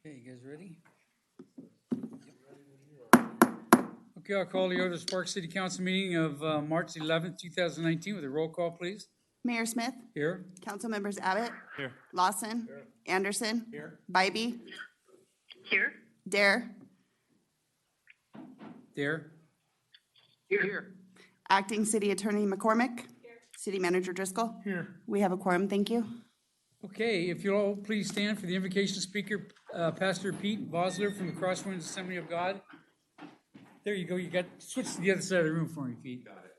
Okay, you guys ready? Okay, I'll call the order of Sparks City Council meeting of March 11th, 2019 with a roll call, please. Mayor Smith, Here. Council Members Abbott, Here. Lawson, Anderson, Here. Bybee, Here. Dare, There. Here. Acting City Attorney McCormick, City Manager Driscoll. Here. We have a quorum, thank you. Okay, if you'll all please stand for the invocation speaker, Pastor Pete Vosler from the Crosswinds Assembly of God. There you go. You got switch to the other side of the room for me, Pete. Got it.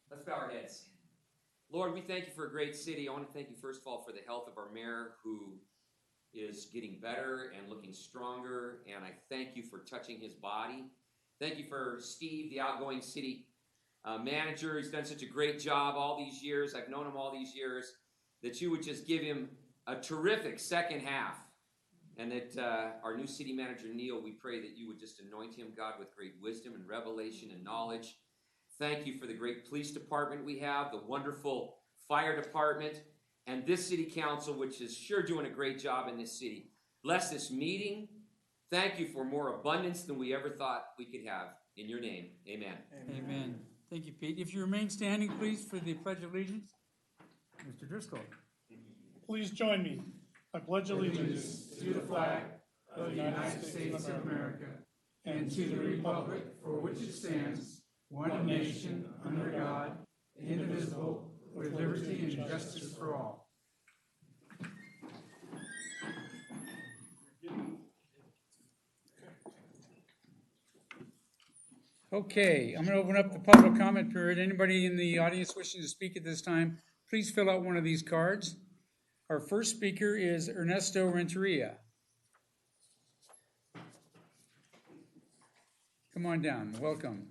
Let's bow our heads. Lord, we thank you for a great city. I want to thank you, first of all, for the health of our mayor, who is getting better and looking stronger. And I thank you for touching his body. Thank you for Steve, the outgoing city manager. He's done such a great job all these years. I've known him all these years. That you would just give him a terrific second half. And that our new city manager, Neil, we pray that you would just anoint him, God, with great wisdom and revelation and knowledge. Thank you for the great police department we have, the wonderful fire department, and this city council, which is sure doing a great job in this city. Bless this meeting. Thank you for more abundance than we ever thought we could have. In your name, amen. Amen. Thank you, Pete. If you remain standing, please, for the Pledge of Allegiance. Mr. Driscoll. Please join me. I pledge allegiance to the flag of the United States of America and to the republic for which it stands, one nation, under God, indivisible, with liberty and justice for all. Okay, I'm going to open up the public comment period. Anybody in the audience wishing to speak at this time, please fill out one of these cards. Our first speaker is Ernesto Renteria. Come on down. Welcome.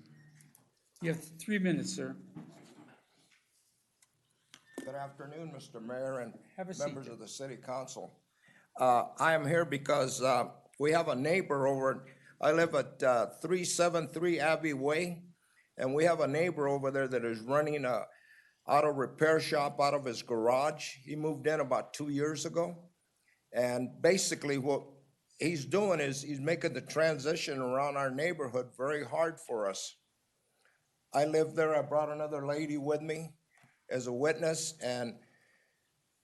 You have 3 minutes, sir. Good afternoon, Mr. Mayor and Have a seat. members of the City Council. I am here because we have a neighbor over, I live at 373 Abbey Way, and we have a neighbor over there that is running a auto repair shop out of his garage. He moved in about 2 years ago. And basically what he's doing is he's making the transition around our neighborhood very hard for us. I live there. I brought another lady with me as a witness, and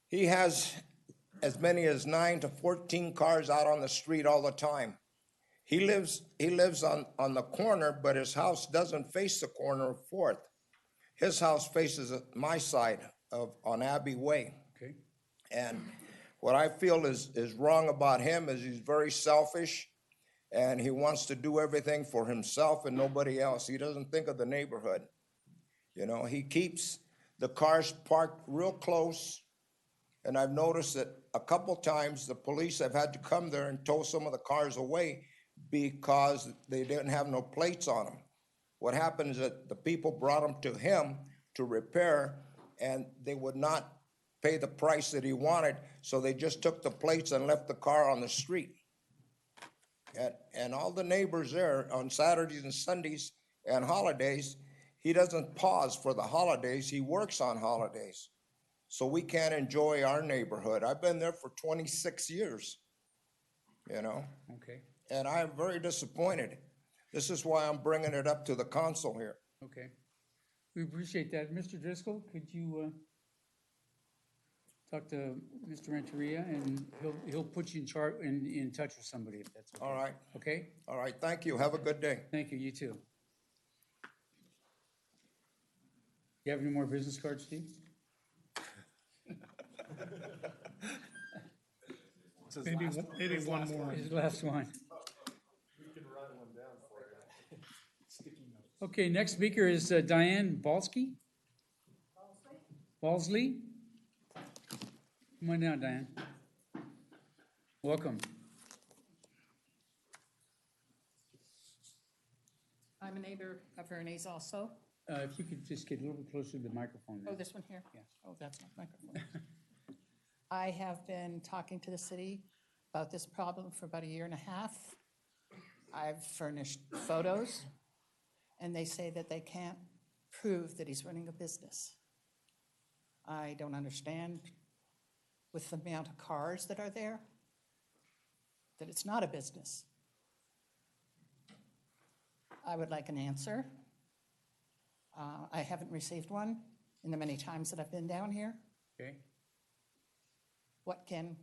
he has as many as 9 to 14 cars out on the street all the time. He lives on the corner, but his house doesn't face the corner of 4th. His house faces my side on Abbey Way. Okay. And what I feel is wrong about him is he's very selfish, and he wants to do everything for himself and nobody else. He doesn't think of the neighborhood. You know, he keeps the cars parked real close, and I've noticed that a couple times the police have had to come there and tow some of the cars away because they didn't have no plates on them. What happened is that the people brought them to him to repair, and they would not pay the price that he wanted, so they just took the plates and left the car on the street. And all the neighbors there on Saturdays and Sundays and holidays, he doesn't pause for the holidays, he works on holidays. So we can't enjoy our neighborhood. I've been there for 26 years, you know? Okay. And I am very disappointed. This is why I'm bringing it up to the council here. Okay. We appreciate that. Mr. Driscoll, could you talk to Mr. Renteria, and he'll put you in touch with somebody if that's okay. All right. Okay? All right, thank you. Have a good day. Thank you. You too. You have any more business cards, Steve? Maybe one more. His last one. Okay, next speaker is Diane Balsky. Balsley? Come on down, Diane. Welcome. I'm a neighbor of Ernie's also. If you could just get a little bit closer to the microphone. Oh, there. this one here? Yeah. Oh, that's my microphone. I have been talking to the city about this problem for about 1.5 years. I've furnished photos, and they say that they can't prove that he's running a business. I don't understand with the amount of cars that are there. that it's not a business? I would like an answer. I haven't received one in the many times that I've been down here. Okay. What can,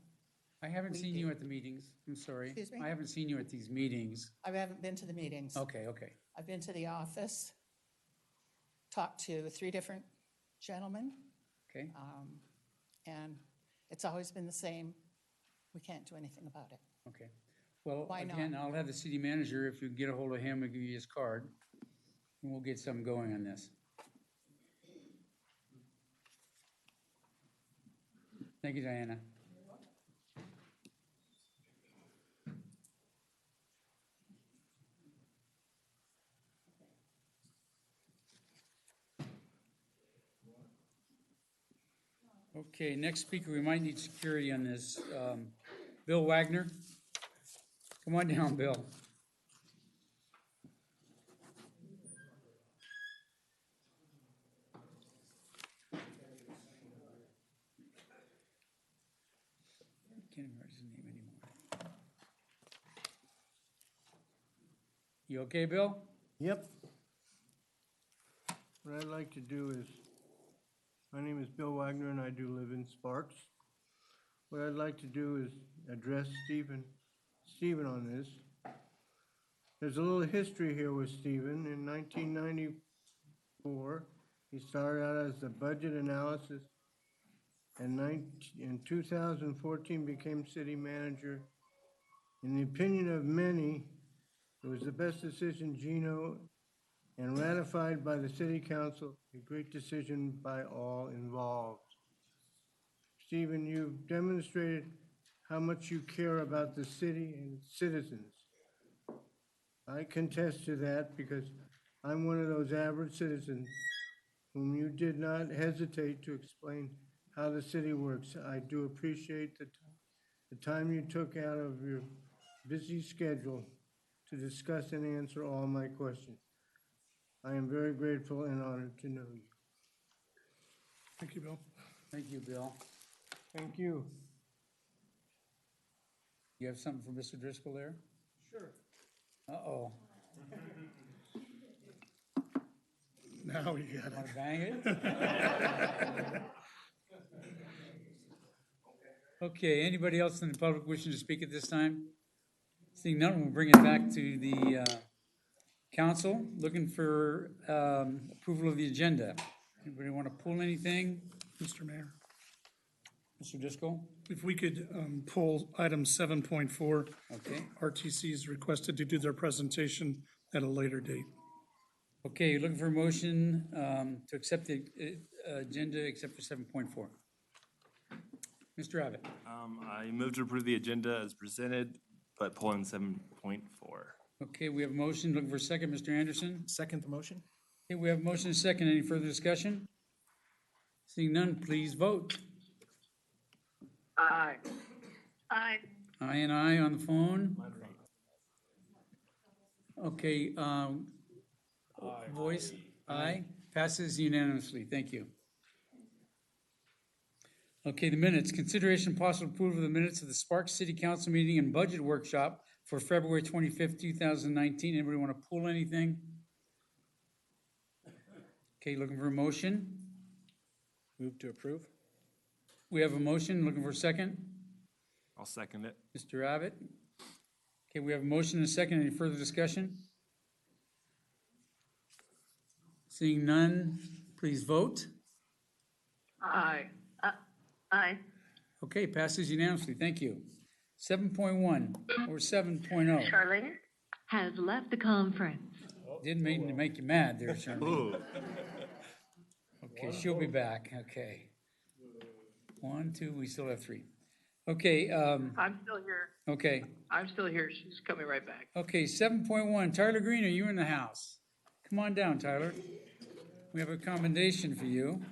I haven't seen you at the meetings. I'm sorry. Excuse me? I haven't seen you at these meetings. I haven't been to the meetings. Okay, okay. I've been to the office, talked to 3 different gentlemen, Okay. and it's always been the same. We can't do anything about it. Okay. Well, Why not? again, I'll have the city manager, if you get a hold of him, I'll give you his card, and we'll get something going on this. Thank you, Diana. Okay, next speaker, we might need security on this. Bill Wagner. Come on down, Bill. Can't even write his name anymore. You okay, Bill? Yep. What I'd like to do is, my name is Bill Wagner and I do live in Sparks. What I'd like to do is address Stephen on this. There's a little history here with Stephen. In 1994, he started out as the budget analysis and in 2014 became city manager. In the opinion of many, it was the best decision Gino and ratified by the city council, a great decision by all involved. Stephen, you've demonstrated how much you care about the city and its citizens. I contest to that because I'm one of those average citizens whom you did not hesitate to explain how the city works. I do appreciate the time you took out of your busy schedule to discuss and answer all my questions. I am very grateful and honored to know you. Thank you, Bill. Thank you, Bill. Thank you. You have something for Mr. Driscoll there? Sure. Uh-oh. Now we got it. Want to bang it? Okay, anybody else in the public wishing to speak at this time? Seeing none, we'll bring it back to the council. Looking for approval of the agenda. Anybody want to pull anything? Mr. Mayor, Mr. Driscoll? if we could pull item 7.4, Okay. RTC is requested to do their presentation at a later date. Okay, you're looking for a motion to accept the agenda except for 7.4. Mr. Abbott? I move to approve the agenda as presented, but pull in 7.4. Okay, we have a motion. Looking for a second. Mr. Anderson? Second the motion? Okay, we have a motion and a second. Any further discussion? Seeing none, please vote. Aye. Aye. Aye and aye on the phone. Okay, voice, aye. Passes unanimously. Thank you. Okay, the minutes. Consideration possible approval of the minutes of the Sparks City Council meeting and budget workshop for February 25th, 2019. Anybody want to pull anything? Okay, looking for a motion. Move to approve? We have a motion. Looking for a second. I'll second it. Mr. Abbott? Okay, we have a motion and a second. Any further discussion? Seeing none, please vote. Aye. Aye. Okay, passes unanimously. Thank you. 7.1 or 7.0. Charlene has left the conference. Didn't mean to make you mad there, Charmaine. Okay, she'll be back. Okay. 1, 2, we still have 3. Okay, I'm still here. okay. I'm still here. She's coming right back. Okay, 7.1. Tyler Green, are you in the house? Come on down, Tyler. We have a commendation for you.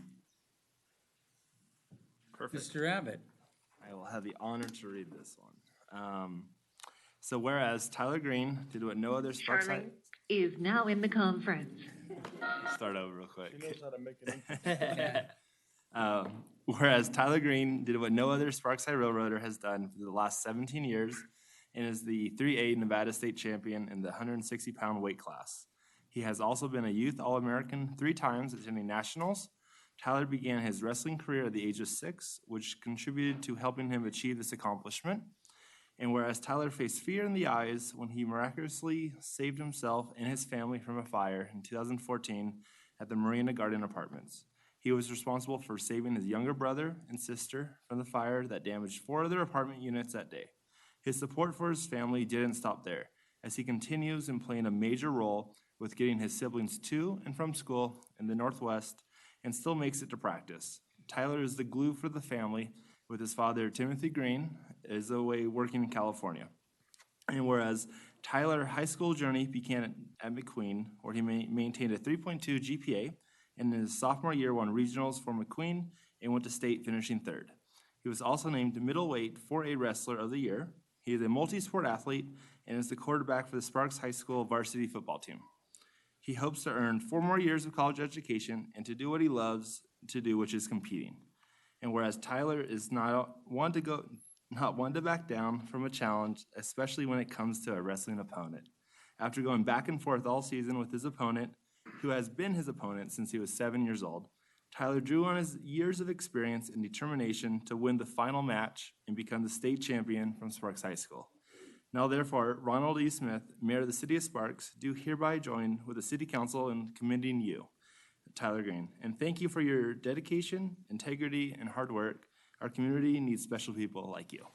Perfect. Mr. Abbott. I will have the honor to read this one. So whereas Tyler Green did what no other Sparks Charlene is now in the conference. start over real quick. He knows how to make it interesting. Whereas Tyler Green did what no other Sparkside Railroader has done for the last 17 years and is the 3A Nevada State Champion in the 160-pound weight class. He has also been a Youth All-American 3 times, attending nationals. Tyler began his wrestling career at the age of 6, which contributed to helping him achieve this accomplishment. And whereas Tyler faced fear in the eyes when he miraculously saved himself and his family from a fire in 2014 at the Marina Garden Apartments, he was responsible for saving his younger brother and sister from the fire that damaged 4 other apartment units that day. His support for his family didn't stop there, as he continues in playing a major role with getting his siblings to and from school in the Northwest and still makes it to practice. Tyler is the glue for the family, with his father, Timothy Green, is away working in California. And whereas Tyler's high school journey began at McQueen, where he maintained a 3.2 GPA, and in his sophomore year won regionals for McQueen and went to state, finishing 3rd. He was also named middleweight 4A Wrestler of the Year. He is a multi-sport athlete and is the quarterback for the Sparks High School varsity football team. He hopes to earn 4 more years of college education and to do what he loves to do, which is competing. And whereas Tyler is not one to back down from a challenge, especially when it comes to a wrestling opponent. After going back and forth all season with his opponent, who has been his opponent since he was 7 years old, Tyler drew on his years of experience and determination to win the final match and become the state champion from Sparks High School. Now, therefore, Ronald E. Smith, Mayor of the City of Sparks, do hereby join with the City Council in commending you, Tyler Green. And thank you for your dedication, integrity, and hard work. Our community needs special people like you.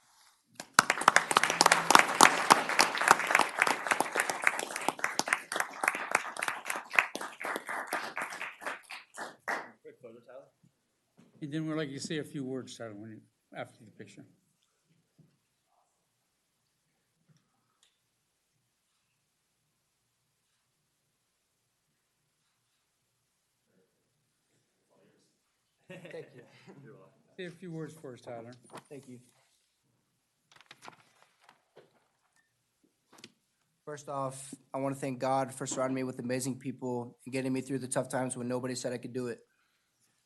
Quick photo, Tyler. And then we'd like you to say a few words, Tyler, after the picture. Thank you. Say a few words for us, Tyler. Thank you. First off, I want to thank God for surrounding me with amazing people and getting me through the tough times when nobody said I could do it.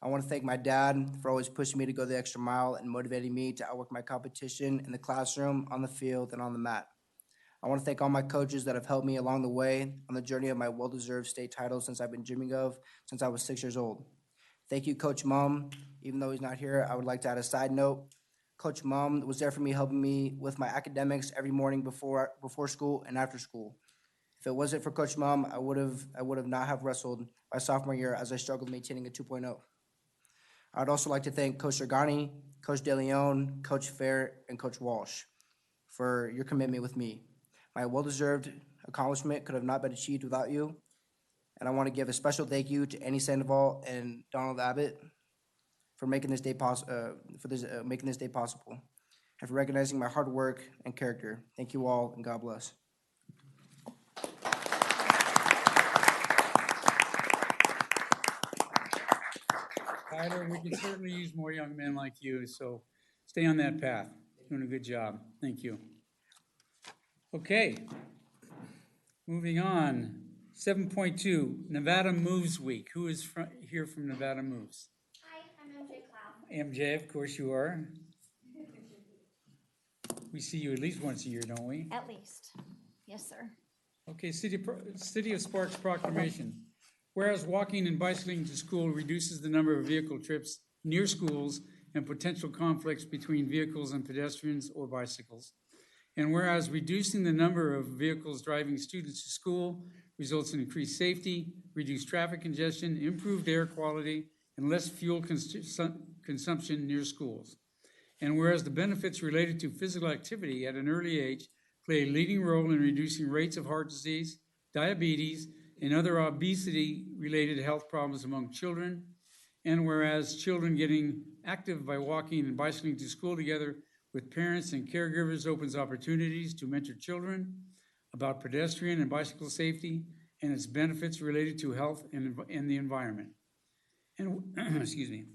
I want to thank my dad for always pushing me to go the extra mile and motivating me to outwork my competition in the classroom, on the field, and on the mat. I want to thank all my coaches that have helped me along the way on the journey of my well-deserved state title since I've been dreaming of since I was 6 years old. Thank you, Coach Mum. Even though he's not here, I would like to add a side note. Coach Mum was there for me, helping me with my academics every morning before school and after school. If it wasn't for Coach Mum, I would have not have wrestled my sophomore year as I struggled maintaining a 2.0. I'd also like to thank Coach Sergani, Coach DeLeon, Coach Fair, and Coach Walsh for your commitment with me. My well-deserved accomplishment could have not been achieved without you. And I want to give a special thank you to Annie Sandoval and Donald Abbott for making this day possible, and for recognizing my hard work and character. Thank you all, and God bless. Tyler, we can certainly use more young men like you, so stay on that path. Doing a good job. Thank you. Okay. Moving on. 7.2, Nevada Moves Week. Who is here from Nevada Moves? Hi, I'm MJ Cloud. MJ, of course you are. We see you at least once a year, don't we? At least. Yes, sir. Okay, City of Sparks proclamation. Whereas walking and bicycling to school reduces the number of vehicle trips near schools and potential conflicts between vehicles and pedestrians or bicycles. And whereas reducing the number of vehicles driving students to school results in increased safety, reduced traffic congestion, improved air quality, and less fuel consumption near schools. And whereas the benefits related to physical activity at an early age play a leading role in reducing rates of heart disease, diabetes, and other obesity-related health problems among children, and whereas children getting active by walking and bicycling to school together with parents and caregivers opens opportunities to mentor children about pedestrian and bicycle safety and its benefits related to health and the environment. And excuse me.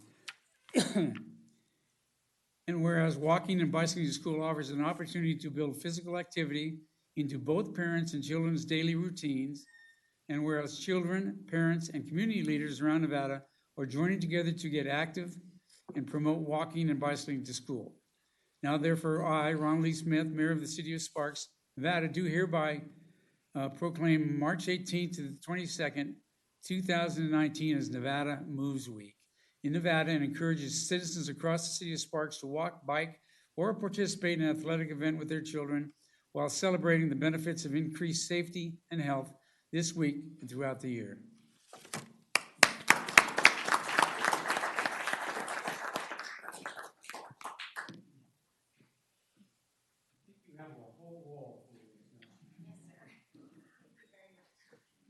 And whereas walking and bicycling to school offers an opportunity to build physical activity into both parents and children's daily routines, and whereas children, parents, and community leaders around Nevada are joining together to get active and promote walking and bicycling to school. Now therefore, I, Ronald E. Smith, Mayor of the City of Sparks, Nevada, do hereby proclaim March 18th to the 22nd, 2019 as Nevada Moves Week in Nevada, and encourages citizens across the city of Sparks to walk, bike, or participate in an athletic event with their children while celebrating the benefits of increased safety and health this week and throughout the year.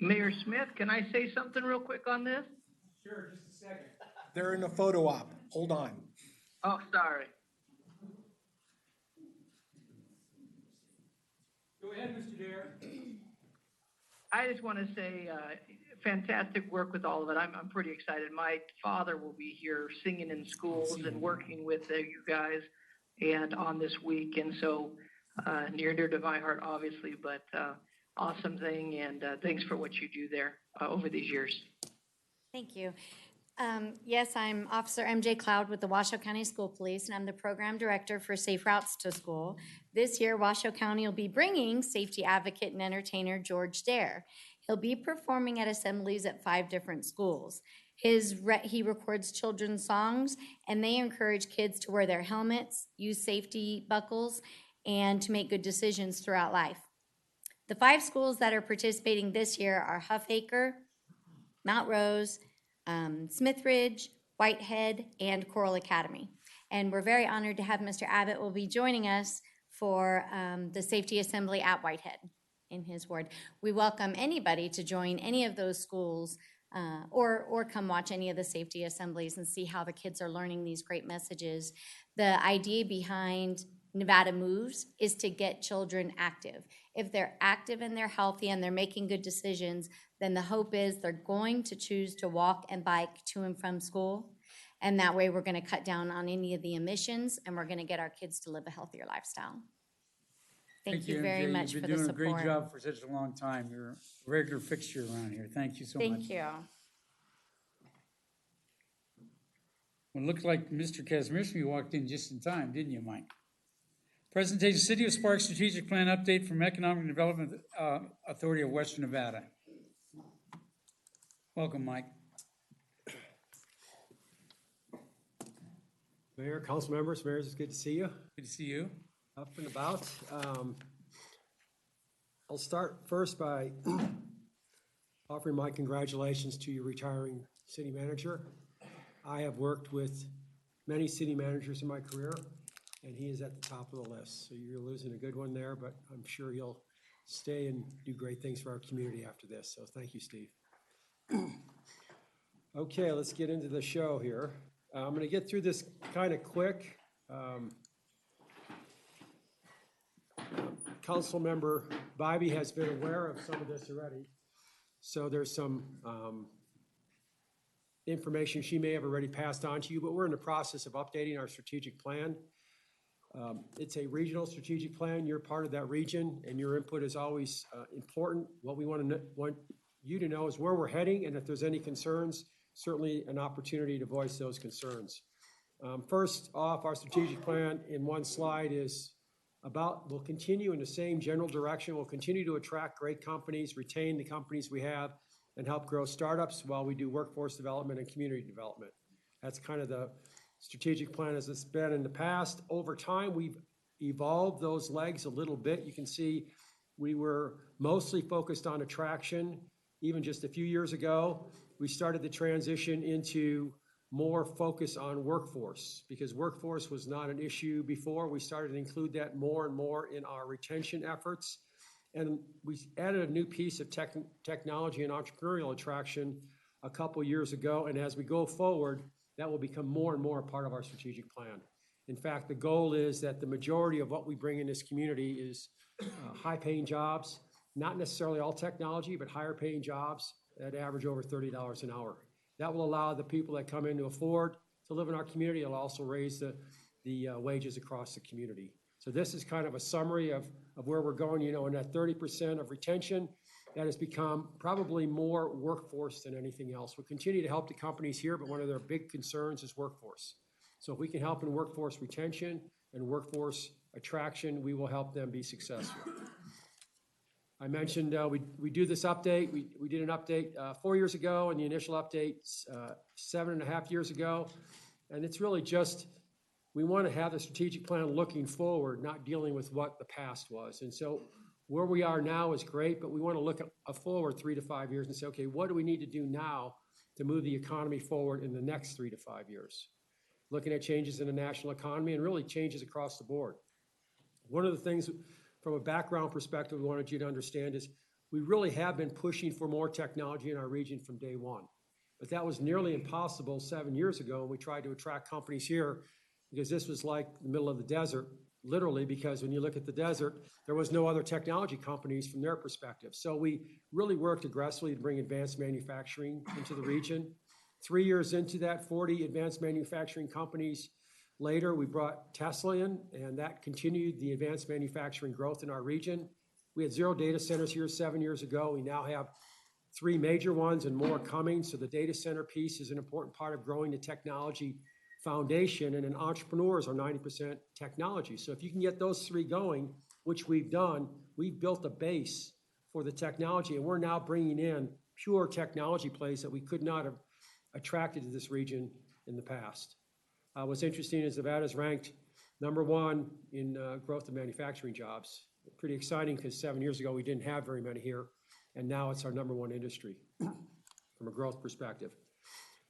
Mayor Smith, can I say something real quick on this? Sure, just a second. They're in a photo op. Hold on. Oh, sorry. Go ahead, Mr. Dare. I just want to say, fantastic work with all of it. I'm pretty excited. My father will be here singing in schools and working with you guys and on this week. And so, near and dear to my heart, obviously, but awesome thing. And thanks for what you do there over these years. Thank you. Yes, I'm Officer MJ Cloud with the Washoe County School Police, and I'm the Program Director for Safe Routes to School. This year, Washoe County will be bringing safety advocate and entertainer George Dare. He'll be performing at assemblies at 5 different schools. He records children's songs, and they encourage kids to wear their helmets, use safety buckles, and to make good decisions throughout life. The 5 schools that are participating this year are Huffaker, Mount Rose, Smithridge, Whitehead, and Coral Academy. And we're very honored to have Mr. Abbott will be joining us for the safety assembly at Whitehead in his ward. We welcome anybody to join any of those schools or come watch any of the safety assemblies and see how the kids are learning these great messages. The idea behind Nevada Moves is to get children active. If they're active and they're healthy and they're making good decisions, then the hope is they're going to choose to walk and bike to and from school. And that way we're going to cut down on any of the emissions and we're going to get our kids to live a healthier lifestyle. Thank you very MJ. much for the You've been support. doing a great job for such a long time. You're a regular fixture around here. Thank you so much. Thank you. Well, it looked like Mr. Kazmierski walked in just in time, didn't you, Mike? Presentation, City of Sparks Strategic Plan Update from Economic Development Authority of Western Nevada. Welcome, Mike. Mayor, council members, mayors, it's good to see you. Good to see you. Up and about. I'll start first by offering my congratulations to your retiring city manager. I have worked with many city managers in my career, and he is at the top of the list. So you're losing a good one there, but I'm sure he'll stay and do great things for our community after this. So thank you, Steve. Okay, let's get into the show here. I'm going to get through this kind of quick. Councilmember Bybee has been aware of some of this already. So there's some information she may have already passed on to you, but we're in the process of updating our strategic plan. It's a regional strategic plan. You're part of that region, and your input is always important. What we want you to know is where we're heading, and if there's any concerns, certainly an opportunity to voice those concerns. First off, our strategic plan in one slide is we'll continue in the same general direction. We'll continue to attract great companies, retain the companies we have, and help grow startups while we do workforce development and community development. That's kind of the strategic plan as it's been in the past. Over time, we've evolved those legs a little bit. You can see we were mostly focused on attraction. Even just a few years ago, we started the transition into more focus on workforce because workforce was not an issue before. We started to include that more and more in our retention efforts. And we added a new piece of technology and entrepreneurial attraction a couple years ago. And as we go forward, that will become more and more a part of our strategic plan. In fact, the goal is that the majority of what we bring in this community is high-paying jobs, not necessarily all technology, but higher-paying jobs that average over $30 an hour. That will allow the people that come in to afford to live in our community. It'll also raise the wages across the community. So this is kind of a summary of where we're going. You know, in that 30% of retention, that has become probably more workforce than anything else. We'll continue to help the companies here, but one of their big concerns is workforce. So if we can help in workforce retention, and workforce attraction, we will help them be successful. I mentioned we do this update. We did an update 4 years ago, and the initial update 7.5 years ago. And it's really just, we want to have the strategic plan looking forward, not dealing with what the past was. And so where we are now is great, but we want to look forward 3 to 5 years and say, okay, what do we need to do now to move the economy forward in the next 3 to 5 years? Looking at changes in the national economy and really changes across the board. One of the things from a background perspective we wanted you to understand is we really have been pushing for more technology in our region from day one. But that was nearly impossible 7 years ago when we tried to attract companies here, because this was like the middle of the desert, literally, because when you look at the desert, there was no other technology companies from their perspective. So we really worked aggressively to bring advanced manufacturing into the region. 3 years into that, 40 advanced manufacturing companies later, we brought Tesla in, and that continued the advanced manufacturing growth in our region. We had 0 data centers here 7 years ago. We now have 3 major ones and more coming. So the data center piece is an important part of growing the technology foundation, and an entrepreneurs are 90% technology. So if you can get those 3 going, which we've done, we've built a base for the technology, and we're now bringing in pure technology plays that we could not have attracted to this region in the past. What's interesting is Nevada's ranked #1 in growth of manufacturing jobs. Pretty exciting, because 7 years ago we didn't have very many here, and now it's our #1 industry from a growth perspective.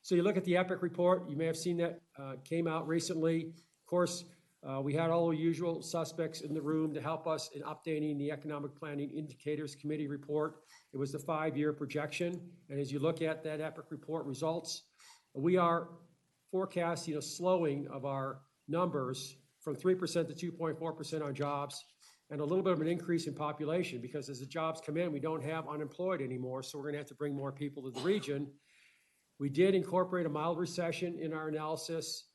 So you look at the EPIC report, you may have seen that came out recently. Of course, we had all the usual suspects in the room to help us in updating the Economic Planning Indicators Committee report. It was the 5-year projection, and as you look at that EPIC report results, we are forecasting a slowing of our numbers from 3% to 2.4% on jobs, and a little bit of an increase in population, because as the jobs come in, we don't have unemployed anymore, so we're going to have to bring more people to the region. We did incorporate a mild recession in our analysis,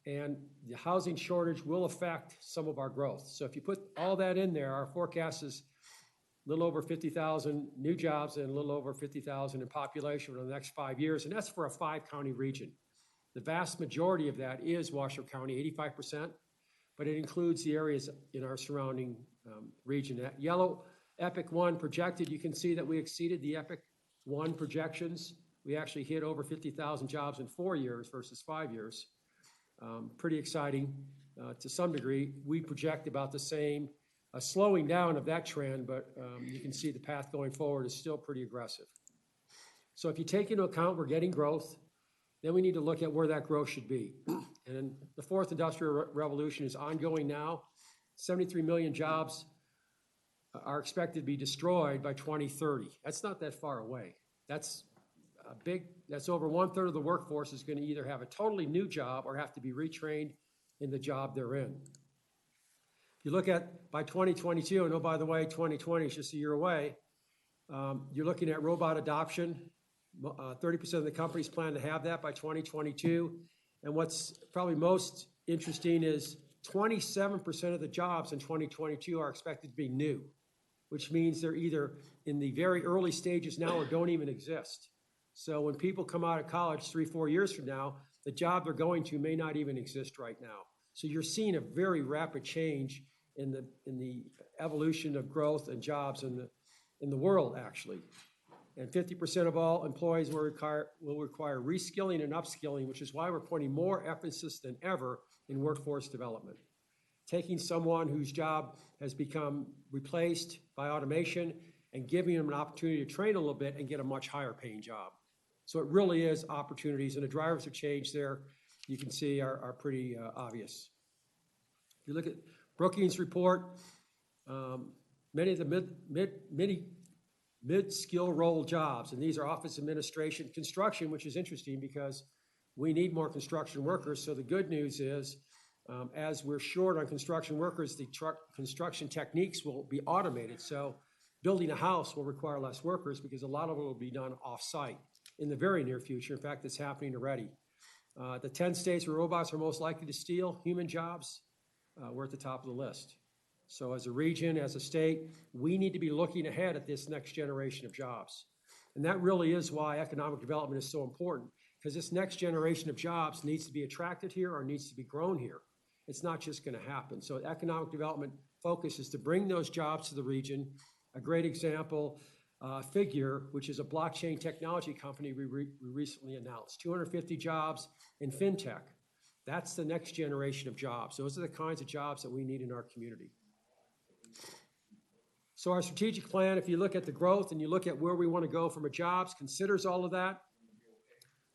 and the housing shortage will affect some of our growth. So if you put all that in there, our forecast is a little over 50,000 new jobs and a little over 50,000 in population over the next 5 years, and that's for a 5-county region. The vast majority of that is Washoe County, 85%, but it includes the areas in our surrounding region. That yellow EPIC 1 projected, you can see that we exceeded the EPIC 1 projections. We actually hit over 50,000 jobs in 4 years versus 5 years. Pretty exciting to some degree. We project about the same, a slowing down of that trend, but you can see the path going forward is still pretty aggressive. So if you take into account we're getting growth, then we need to look at where that growth should be. And the 4th industrial revolution is ongoing now. 73 million jobs are expected to be destroyed by 2030. That's not that far away. That's over 1/3 of the workforce is going to either have a totally new job or have to be retrained in the job they're in. If you look at by 2022, and oh, by the way, 2020 is just a year away, you're looking at robot adoption. 30% of the companies plan to have that by 2022. And what's probably most interesting is 27% of the jobs in 2022 are expected to be new, which means they're either in the very early stages now or don't even exist. So when people come out of college 3-4 years from now, the job they're going to may not even exist right now. So you're seeing a very rapid change in the evolution of growth and jobs in the world, actually. And 50% of all employees will require reskilling and upskilling, which is why we're putting more emphasis than ever in workforce development. Taking someone whose job has become replaced by automation and giving them an opportunity to train a little bit and get a much higher paying job. So it really is opportunities, and the drivers of change there, you can see, are pretty obvious. If you look at Brookings report, many of the mid-skill role jobs, and these are office administration, construction, which is interesting because we need more construction workers. So the good news is, as we're short on construction workers, the construction techniques will be automated. So building a house will require less workers because a lot of it will be done off-site in the very near future. In fact, it's happening already. The 10 states where robots are most likely to steal human jobs, we're at the top of the list. So as a region, as a state, we need to be looking ahead at this next generation of jobs. And that really is why economic development is so important, because this next generation of jobs needs to be attracted here or needs to be grown here. it's not just going to happen. So economic development focus is to bring those jobs to the region. A great example, Figure, which is a blockchain technology company we recently announced, 250 jobs in fintech. That's the next generation of jobs. Those are the kinds of jobs that we need in our community. So our strategic plan, if you look at the growth and you look at where we want to go from a jobs, considers all of that,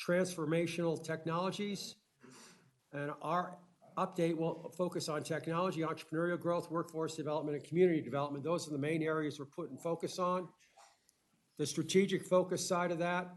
transformational technologies, and our update will focus on technology, entrepreneurial growth, workforce development, and community development. Those are the main areas we're putting focus on. The strategic focus side of that,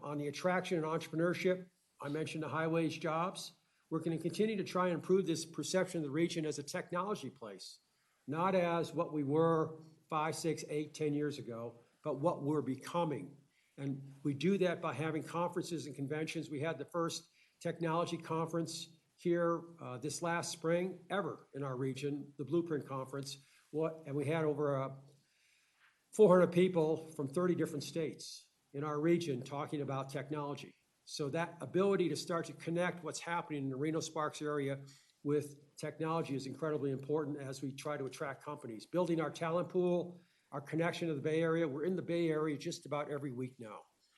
on the attraction and entrepreneurship, I mentioned the high-wage jobs. We're going to continue to try and improve this perception of the region as a technology place, not as what we were 5, 6, 8, 10 years ago, but what we're becoming. And we do that by having conferences and conventions. We had the first technology conference here this last spring ever in our region, the Blueprint Conference. And we had over 400 people from 30 different states in our region talking about technology. So that ability to start to connect what's happening in the Reno-Sparks area with technology is incredibly important as we try to attract companies. Building our talent pool, our connection to the Bay Area. We're in the Bay Area just about every week now,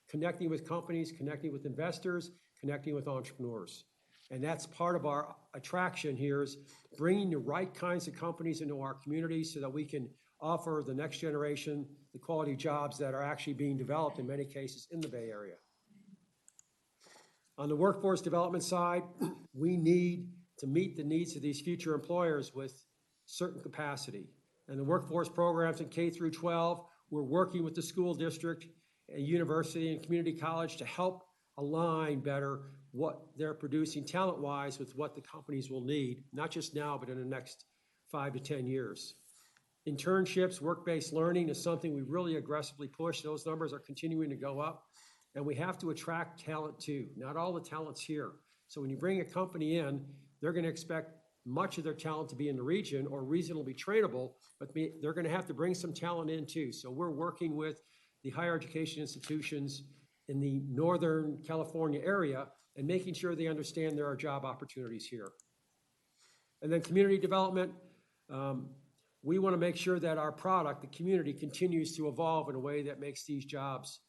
connecting with companies, connecting with investors, connecting with entrepreneurs. And that's part of our attraction here, is bringing the right kinds of companies into our community so that we can offer the next generation the quality jobs that are actually being developed in many cases in the Bay Area. On the workforce development side, we need to meet the needs of these future employers with certain capacity. And the workforce programs in K through 12, we're working with the school district, a university, and community college to help align better what they're producing talent-wise with what the companies will need, not just now, but in the next 5 to 10 years. Internships, work-based learning is something we really aggressively push. Those numbers are continuing to go up. And we have to attract talent too. Not all the talent's here. So when you bring a company in, they're going to expect much of their talent to be in the region or reasonably trainable, but they're going to have to bring some talent in too. So we're working with the higher education institutions in the Northern California area and making sure they understand there are job opportunities here. And then community development, we want to make sure that our product, the community, continues to evolve in a way that makes these jobs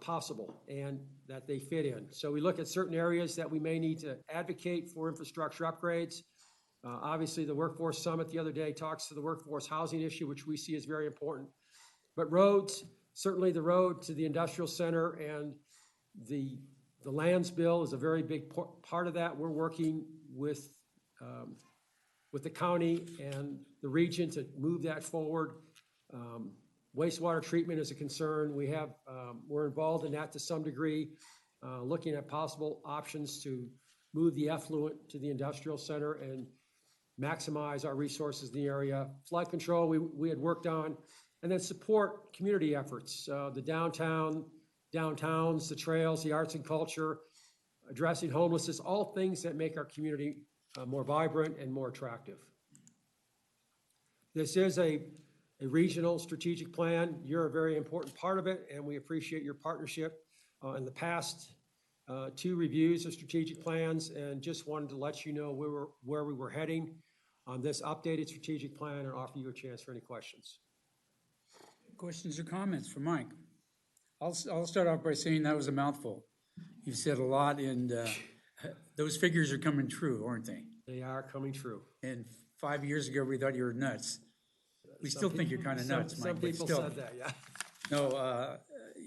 possible and that they fit in. So we look at certain areas that we may need to advocate for infrastructure upgrades. Obviously, the Workforce Summit the other day talks to the workforce housing issue, which we see as very important. But roads, certainly the road to the industrial center and the lands bill is a very big part of that. We're working with the county and the region to move that forward. Wastewater treatment is a concern. We're involved in that to some degree, looking at possible options to move the effluent to the industrial center and maximize our resources in the area. Flood control we had worked on, and then support community efforts, the downtowns, the trails, the arts and culture, addressing homelessness, all things that make our community more vibrant and more attractive. This is a regional strategic plan. You're a very important part of it, and we appreciate your partnership in the past 2 reviews of strategic plans, and just wanted to let you know where we were heading on this updated strategic plan and offer you a chance for any questions. Questions or comments for Mike? I'll start off by saying that was a mouthful. You've said a lot, and those figures are coming true, aren't they? They are coming true. And 5 years ago, we thought you were nuts. We still think you're kind of nuts, Mike. Some people said that, yeah. No,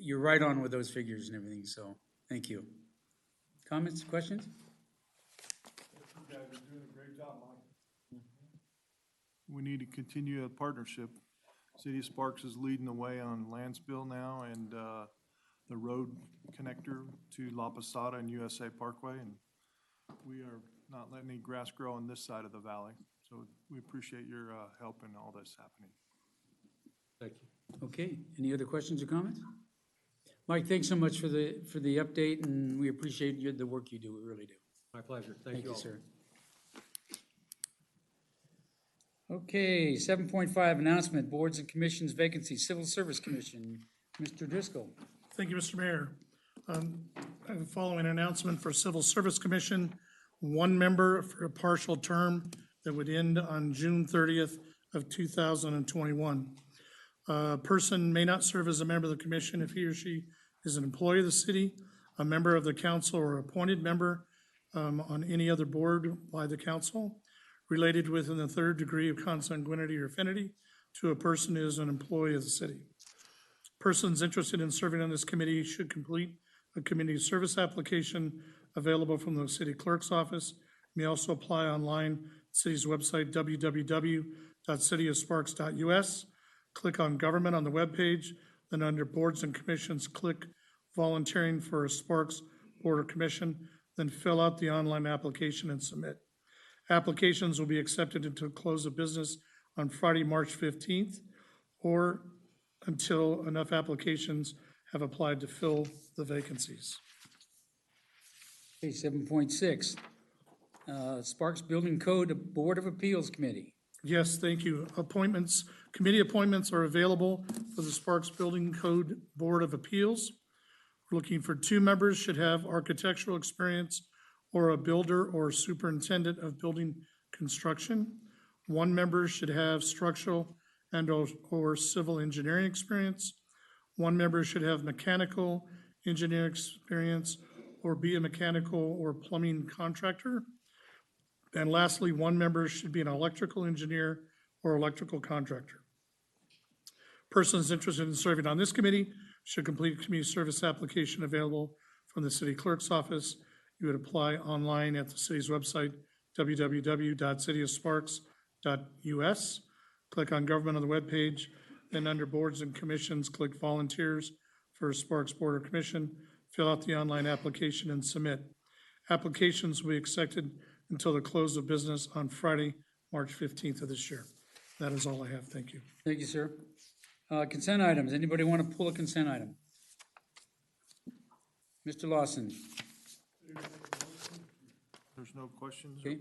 you're right on with those figures and everything, so thank you. Comments, questions? You guys are doing a great job, Mike. We need to continue a partnership. City of Sparks is leading the way on Landsville now and the road connector to La Posada and USA Parkway. And we are not letting any grass grow on this side of the valley. So we appreciate your help in all this happening. Thank you. Okay, any other questions or comments? Mike, thanks so much for the update, and we appreciate the work you do, we really do. My pleasure. Thank you all. Sir. Okay, 7.5 announcement, boards and commissions vacancies, Civil Service Commission. Mr. Driscoll. Thank you, Mr. Mayor. I have the following announcement for Civil Service Commission. one member for a partial term that would end on June 30th of 2021. A person may not serve as a member of the commission if he or she is an employee of the city, a member of the council, or appointed member on any other board by the council, related within the third degree of consanguinity or affinity to a person who is an employee of the city. Persons interested in serving on this committee should complete a community service application available from the city clerk's office. May also apply online at the city's website, www.cityofsparks.us. Click on Government on the webpage, then under Boards and Commissions, click Volunteering for a Sparks Board or Commission, then fill out the online application and submit. Applications will be accepted until close of business on Friday, March 15th, or until enough applications have applied to fill the vacancies. Okay, 7.6, Sparks Building Code Board of Appeals Committee. Yes, thank you. Appointments, committee appointments are available for the Sparks Building Code Board of Appeals. We're looking for 2 members, should have architectural experience or a builder or superintendent of building construction. 1 member should have structural and or civil engineering experience. 1 member should have mechanical engineering experience or be a mechanical or plumbing contractor. And lastly, 1 member should be an electrical engineer or electrical contractor. Persons interested in serving on this committee should complete a community service application available from the city clerk's office. You would apply online at the city's website, www.cityofsparks.us. Click on Government on the webpage, then under Boards and Commissions, click Volunteers for a Sparks Board or Commission. Fill out the online application and submit. Applications will be accepted until the close of business on Friday, March 15th of this year. That is all I have. Thank you. Thank you, sir. Consent items. Anybody want to pull a consent item? Mr. Lawson. There's no questions? Okay.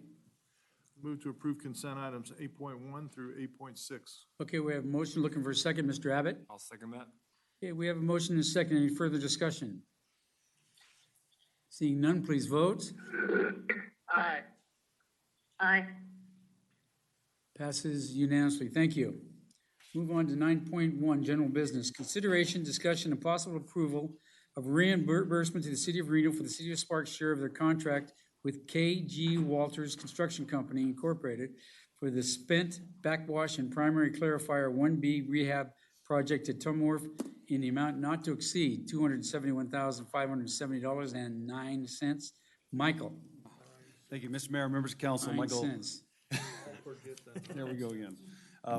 Move to approve consent items 8.1 through 8.6. Okay, we have a motion looking for a second. Mr. Abbott? I'll second that. Okay, we have a motion and a second. Any further discussion? Seeing none, please vote. Aye. Aye. Passes unanimously. Thank you. Move on to 9.1, general business. Consideration, discussion, and possible approval of reimbursement to the city of Reno for the city of Sparks share of their contract with KG Walters Construction Company Incorporated for the spent backwash and primary clarifier 1B rehab project at Tumwharf in the amount not to exceed $271,570.09. Michael. Thank you, Mr. Mayor, members of council. 9 Michael. cents. There we go again.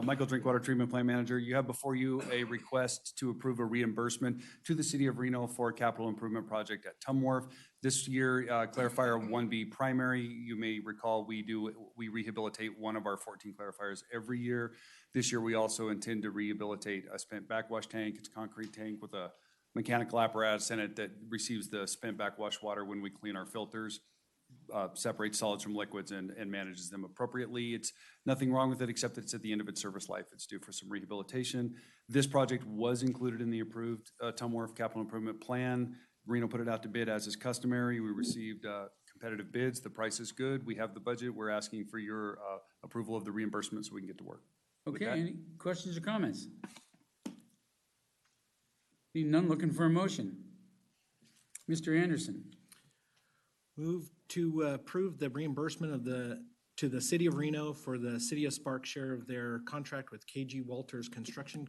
Michael Drinkwater, Treatment Plant Manager. You have before you a request to approve a reimbursement to the city of Reno for a capital improvement project at Tumwharf. This year, clarifier 1B primary, you may recall we rehabilitate one of our 14 clarifiers every year. This year, we also intend to rehabilitate a spent backwash tank. It's a concrete tank with a mechanical apparatus in it that receives the spent backwash water when we clean our filters. Separates solids from liquids and manages them appropriately. It's nothing wrong with it except that it's at the end of its service life. It's due for some rehabilitation. This project was included in the approved Tumwharf Capital Improvement Plan. Reno put it out to bid as is customary. We received competitive bids. The price is good. We have the budget. We're asking for your approval of the reimbursement so we can get to work. Okay, any questions or comments? Seeing none, looking for a motion. Mr. Anderson. Move to approve the reimbursement to the city of Reno for the city of Sparks share of their contract with KG Walters Construction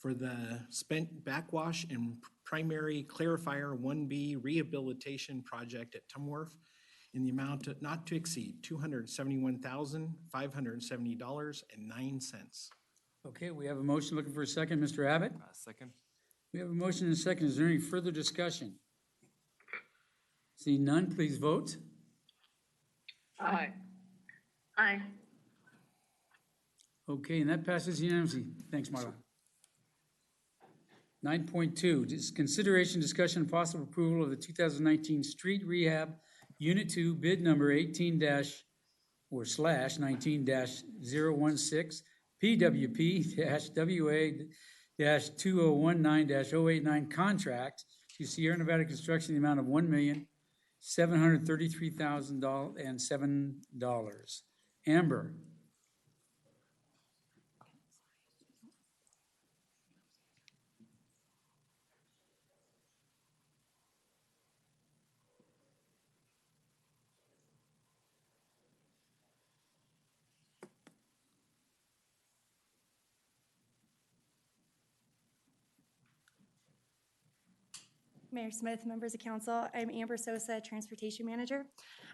for the spent backwash and primary clarifier 1B rehabilitation project at Tumwharf in the amount not to exceed $271,570.09. Okay, we have a motion looking for a second. Mr. Abbott? Second. We have a motion and a second. Is there any further discussion? Seeing none, please vote. Aye. Aye. Okay, and that passes unanimously. Thanks, Marla. 9.2, consideration, discussion, and possible approval of the 2019 street rehab Unit 2 bid number 18//19-016 PWP-WA-2019-089 contract to Sierra Nevada Construction in the amount of $1,000,000 $733,007. Amber? Mayor Smith, members of council, I'm Amber Sosa, Transportation Manager.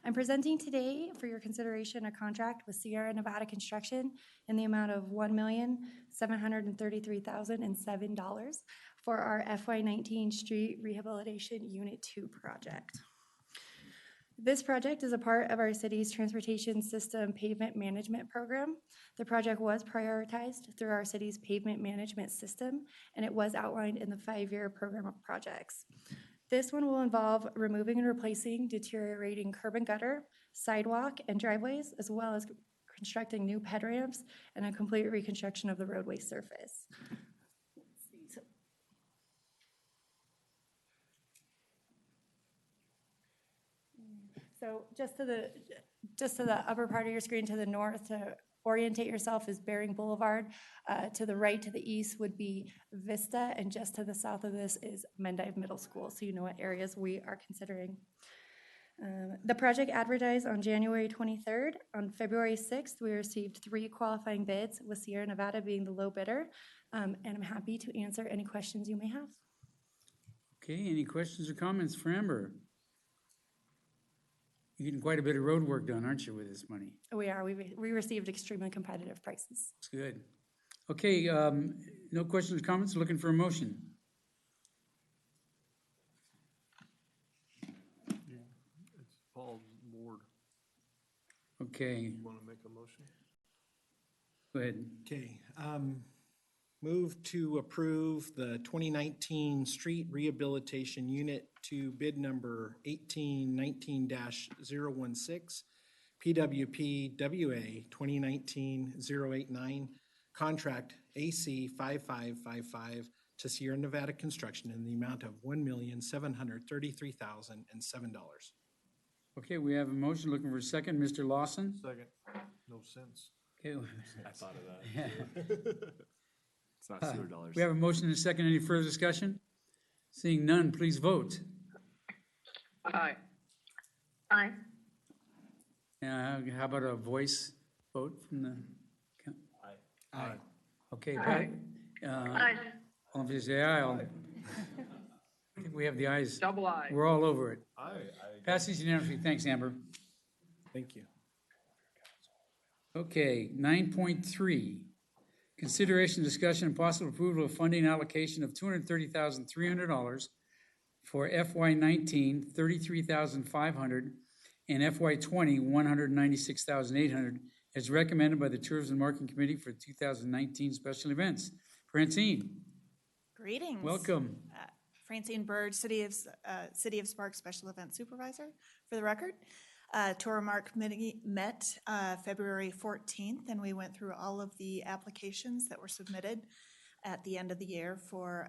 I'm presenting today for your consideration a contract with Sierra Nevada Construction in the amount of $1,733,007 for our FY19 Street Rehabilitation Unit 2 project. This project is a part of our city's transportation system pavement management program. The project was prioritized through our city's pavement management system, and it was outlined in the 5-year program of projects. This one will involve removing and replacing deteriorating curb and gutter, sidewalk, and driveways, as well as constructing new ped ramps and a complete reconstruction of the roadway surface. So just to the upper part of your screen to the north, to orientate yourself, is Bering Boulevard. To the right, to the east would be Vista, and just to the south of this is Mendive Middle School, so you know what areas we are considering. The project advertised on January 23rd. On February 6th, we received 3 qualifying bids, with Sierra Nevada being the low bidder, and I'm happy to answer any questions you may have. Okay, any questions or comments for Amber? You're getting quite a bit of road work done, aren't you, with this money? We are. We received extremely competitive prices. That's good. Okay, no questions or comments, looking for a motion. It's Paul's ward. Okay, You want to make a motion? go ahead. Okay, move to approve the 2019 Street Rehabilitation Unit 2 bid number 1819-016, PWP WA 2019-089, contract AC 5555 to Sierra Nevada Construction in the amount of $1,733,007. Okay, we have a motion, looking for a second. Mr. Lawson? Second. No sense. Okay. I thought of that. It's not sewer dollars. We have a motion and a second. Any further discussion? Seeing none, please vote. Aye. Aye. How about a voice vote from the? Aye. Okay, Aye. Pat, all in favor, say aye. I think we have the ayes. Double aye. We're all over it. Aye. Passes unanimously. Thanks, Amber. Thank you. Okay, 9.3, consideration, discussion, and possible approval of funding allocation of $230,300 for FY19, $33,500, and FY20, $196,800, as recommended by the Tourism and Marketing Committee for 2019 special events. Francine, Greetings. welcome. Francine Bird, City of Sparks Special Event Supervisor. For the record, Tour Mark Committee met February 14th, and we went through all of the applications that were submitted at the end of the year for,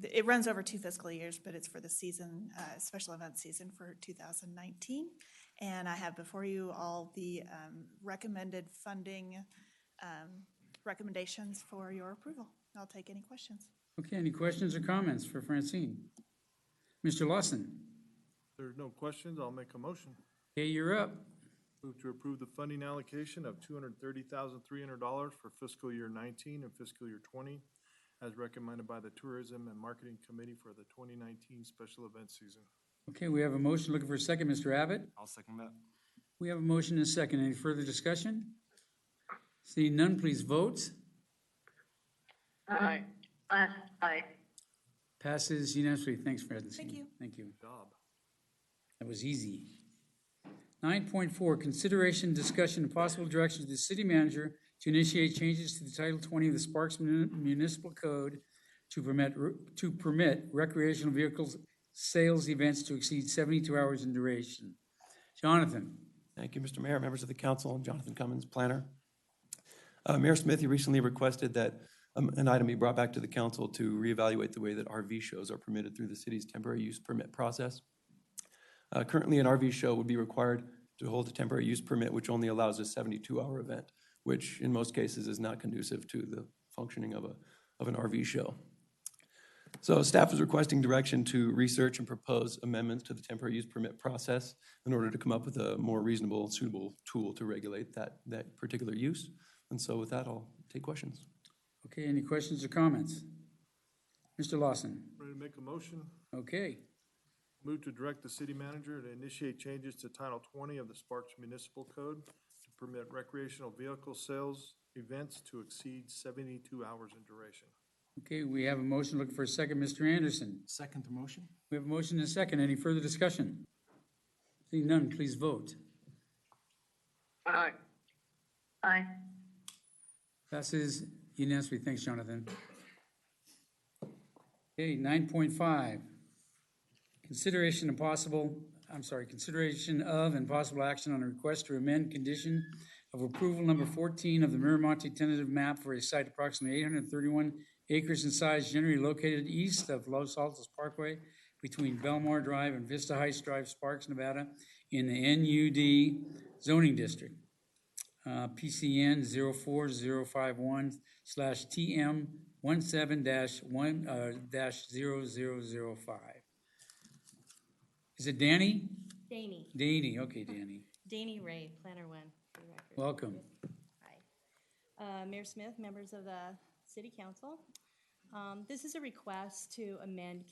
it runs over 2 fiscal years, but it's for the season, special event season for 2019. And I have before you all the recommended funding recommendations for your approval. I'll take any questions. Okay, any questions or comments for Francine? Mr. Lawson? If there's no questions, I'll make a motion. Okay, you're up. Move to approve the funding allocation of $230,300 for fiscal year 19 and fiscal year 20, as recommended by the Tourism and Marketing Committee for the 2019 special event season. Okay, we have a motion, looking for a second. Mr. Abbott? I'll second that. We have a motion and a second. Any further discussion? Seeing none, please vote. Aye. Aye. Passes unanimously. Thanks, Francine. Thank you. Thank you. Job. That was easy. 9.4, consideration, discussion, and possible direction to the city manager to initiate changes to the Title 20 of the Sparks Municipal Code to permit recreational vehicles sales events to exceed 72 hours in duration. Jonathan? Thank you, Mr. Mayor, members of the council. I'm Jonathan Cummins, planner. Mayor Smith, you recently requested that an item be brought back to the council to reevaluate the way that RV shows are permitted through the city's temporary use permit process. Currently, an RV show would be required to hold a temporary use permit, which only allows a 72-hour event, which in most cases is not conducive to the functioning of an RV show. So staff is requesting direction to research and propose amendments to the temporary use permit process in order to come up with a more reasonable and suitable tool to regulate that particular use. And so with that, I'll take questions. Okay, any questions or comments? Mr. Lawson? Ready to make a motion? Okay, Move to direct the city manager to initiate changes to Title 20 of the Sparks Municipal Code to permit recreational vehicle sales events to exceed 72 hours in duration. okay, we have a motion, looking for a second. Mr. Anderson? Second the motion? We have a motion and a second. Any further discussion? Seeing none, please vote. Aye. Aye. Passes unanimously. Thanks, Jonathan. Okay, 9.5. Consideration of and possible action on a request to amend condition of approval number 14 of the Miramonte tentative map for a site approximately 831 acres in size, generally located east of Los Altos Parkway between Belmar Drive and Vista Heights Drive, Sparks, Nevada, in the NUD zoning district. PCN 04051/TM17-1-0005. Is it Danny? Danny. Danny, okay, Danny. Danny Ray, Planner One, for the record. Welcome. Hi. Mayor Smith, members of the City Council. This is a request to amend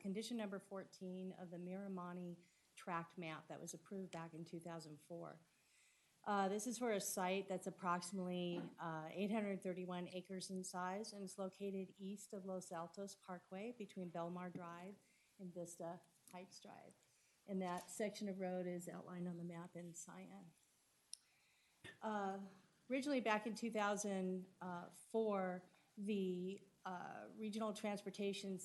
condition number 14 of the Miramonte tract map that was approved back in 2004. This is for a site that's approximately 831 acres in size, and it's located east of Los Altos Parkway between Belmar Drive and Vista Heights Drive. And that section of road is outlined on the map in cyan. Originally, back in 2004, the Regional Transportation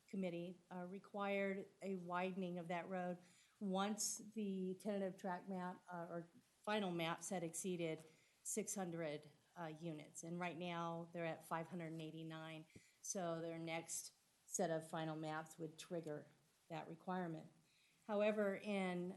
Committee required a widening of that road once the tentative tract map or final maps had exceeded 600 units. And right now, they're at 589. So their next set of final maps would trigger that requirement. However, in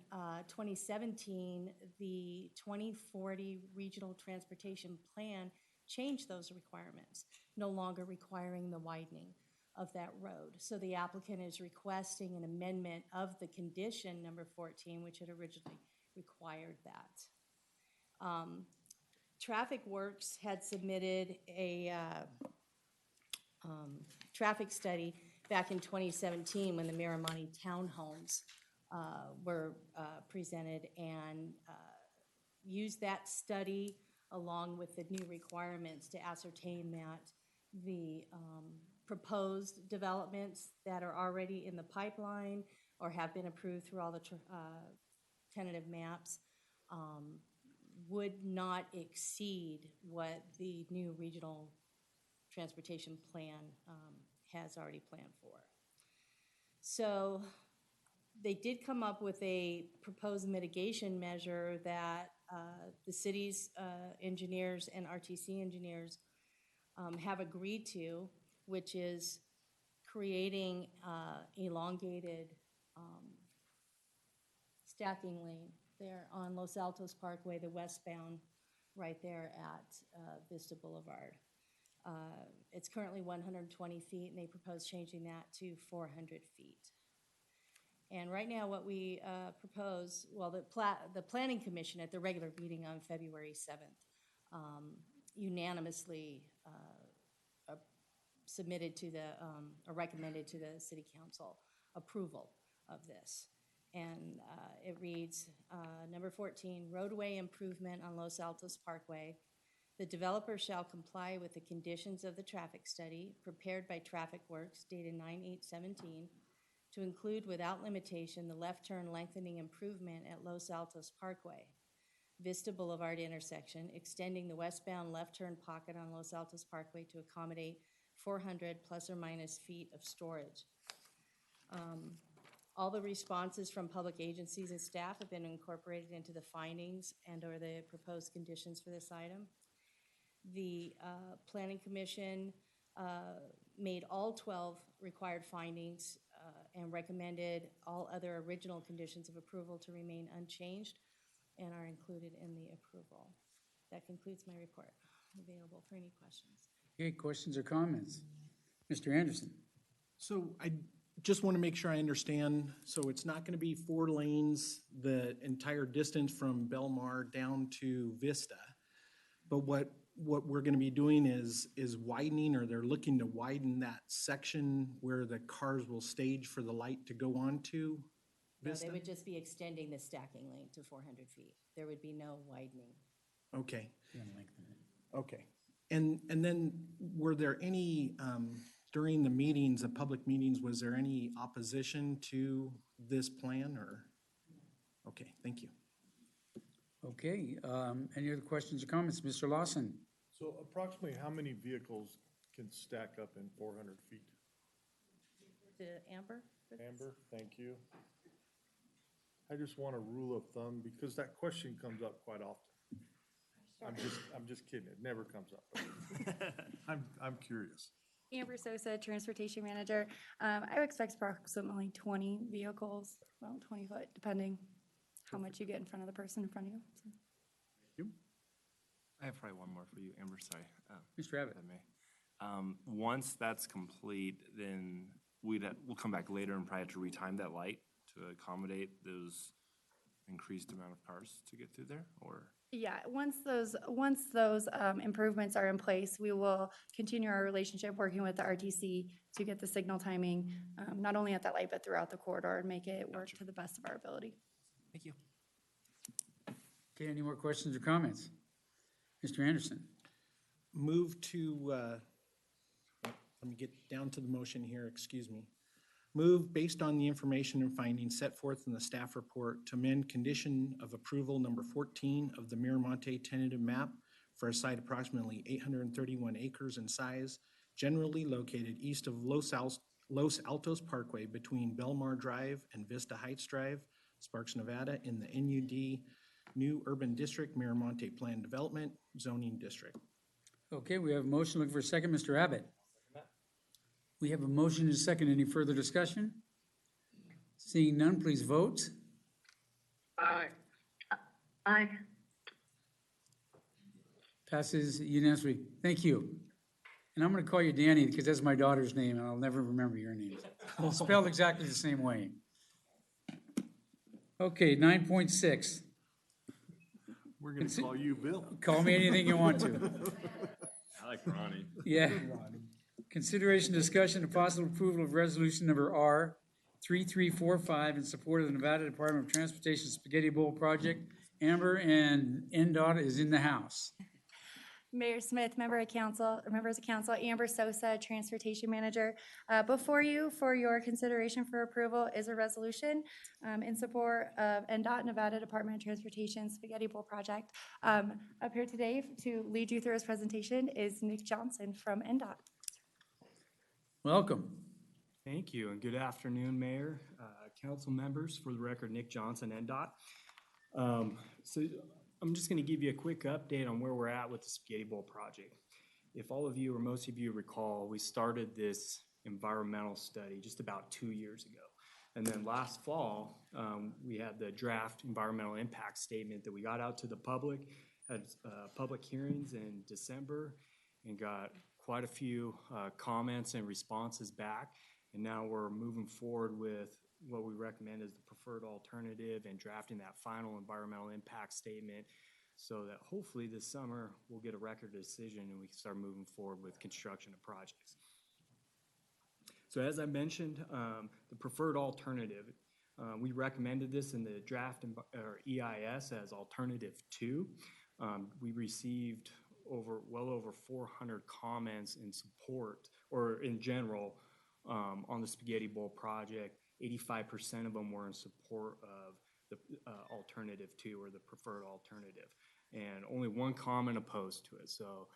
2017, the 2040 Regional Transportation Plan changed those requirements, no longer requiring the widening of that road. So the applicant is requesting an amendment of the condition number 14, which had originally required that. Traffic Works had submitted a traffic study back in 2017 when the Miramonte townhomes were presented, and used that study along with the new requirements to ascertain that the proposed developments that are already in the pipeline or have been approved through all the tentative maps would not exceed what the new regional transportation plan has already planned for. So they did come up with a proposed mitigation measure that the city's engineers and RTC engineers have agreed to, which is creating elongated stacking lane there on Los Altos Parkway, the westbound, right there at Vista Boulevard. It's currently 120 feet, and they propose changing that to 400 feet. And right now, what we propose, well, the Planning Commission at the regular meeting on February 7th unanimously submitted to the, or recommended to the City Council approval of this. And it reads, number 14, roadway improvement on Los Altos Parkway. The developer shall comply with the conditions of the traffic study prepared by Traffic Works dated 9/8/17 to include without limitation the left turn lengthening improvement at Los Altos Parkway, Vista Boulevard intersection, extending the westbound left turn pocket on Los Altos Parkway to accommodate 400 plus or minus feet of storage. All the responses from public agencies and staff have been incorporated into the findings and or the proposed conditions for this item. The Planning Commission made all 12 required findings and recommended all other original conditions of approval to remain unchanged and are included in the approval. That concludes my report. Available for any questions. Okay, questions or comments? Mr. Anderson? So I just want to make sure I understand. So it's not going to be 4 lanes the entire distance from Belmar down to Vista. But what we're going to be doing is widening, or they're looking to widen that section where the cars will stage for the light to go on to No, Vista? they would just be extending the stacking lane to 400 feet. There would be no widening. Okay. Okay. And then were there any, during the meetings, the public meetings, was there any opposition to this plan or? Okay, thank you. Okay, any other questions or comments? Mr. Lawson? So approximately how many vehicles can stack up in 400 feet? To Amber? for this? Amber, thank you. I just want a rule of thumb because that question comes up quite often. I'm just kidding. It never comes up. I'm curious. Amber Sosa, Transportation Manager. I would expect approximately 20 vehicles, well, 20 foot, depending how much you get in front of the person in front of you. So. I have probably one more for you, Amber, sorry. Mr. Abbott. If I may. Once that's complete, then we'll come back later and probably have to retime that light to accommodate those increased amount of cars to get through there, or? Yeah, once those improvements are in place, we will continue our relationship working with the RTC to get the signal timing, not only at that light, but throughout the corridor and make it work to the best of our ability. Thank you. Okay, any more questions or comments? Mr. Anderson? Move to, let me get down to the motion here, excuse me. Move based on the information and findings set forth in the staff report to amend condition of approval number 14 of the Miramonte tentative map for a site approximately 831 acres in size, generally located east of Los Altos Parkway between Belmar Drive and Vista Heights Drive, Sparks, Nevada, in the NUD New Urban District Miramonte Plan Development Zoning District. Okay, we have a motion. Looking for a second. Mr. Abbott? We have a motion and a second. Any further discussion? Seeing none, please vote. Aye. Aye. Passes unanimously. Thank you. And I'm going to call you Danny because that's my daughter's name and I'll never remember your name. Spelled exactly the same way. Okay, 9.6. We're going to call you Bill. Call me anything you want to. I like Ronnie. Yeah. Consideration, discussion, and possible approval of resolution number R 3345 in support of the Nevada Department of Transportation Spaghetti Bowl project. Amber and NDOT is in the house. Mayor Smith, members of council, Amber Sosa, Transportation Manager. Before you, for your consideration for approval, is a resolution in support of NDOT, Nevada Department of Transportation Spaghetti Bowl project. Up here today to lead you through his presentation is Nick Johnson from NDOT. Welcome. Thank you, and good afternoon, Mayor, council members. For the record, Nick Johnson, NDOT. So I'm just going to give you a quick update on where we're at with the Spaghetti Bowl project. If all of you or most of you recall, we started this environmental study just about 2 years ago. And then last fall, we had the draft environmental impact statement that we got out to the public, had public hearings in December, and got quite a few comments and responses back. And now we're moving forward with what we recommend as the preferred alternative and drafting that final environmental impact statement so that hopefully this summer we'll get a record decision and we can start moving forward with construction of projects. So as I mentioned, the preferred alternative, we recommended this in the draft EIS as alternative 2. We received well over 400 comments in support, or in general, on the Spaghetti Bowl project. 85% of them were in support of the alternative 2, or the preferred alternative, and only one comment opposed to it. So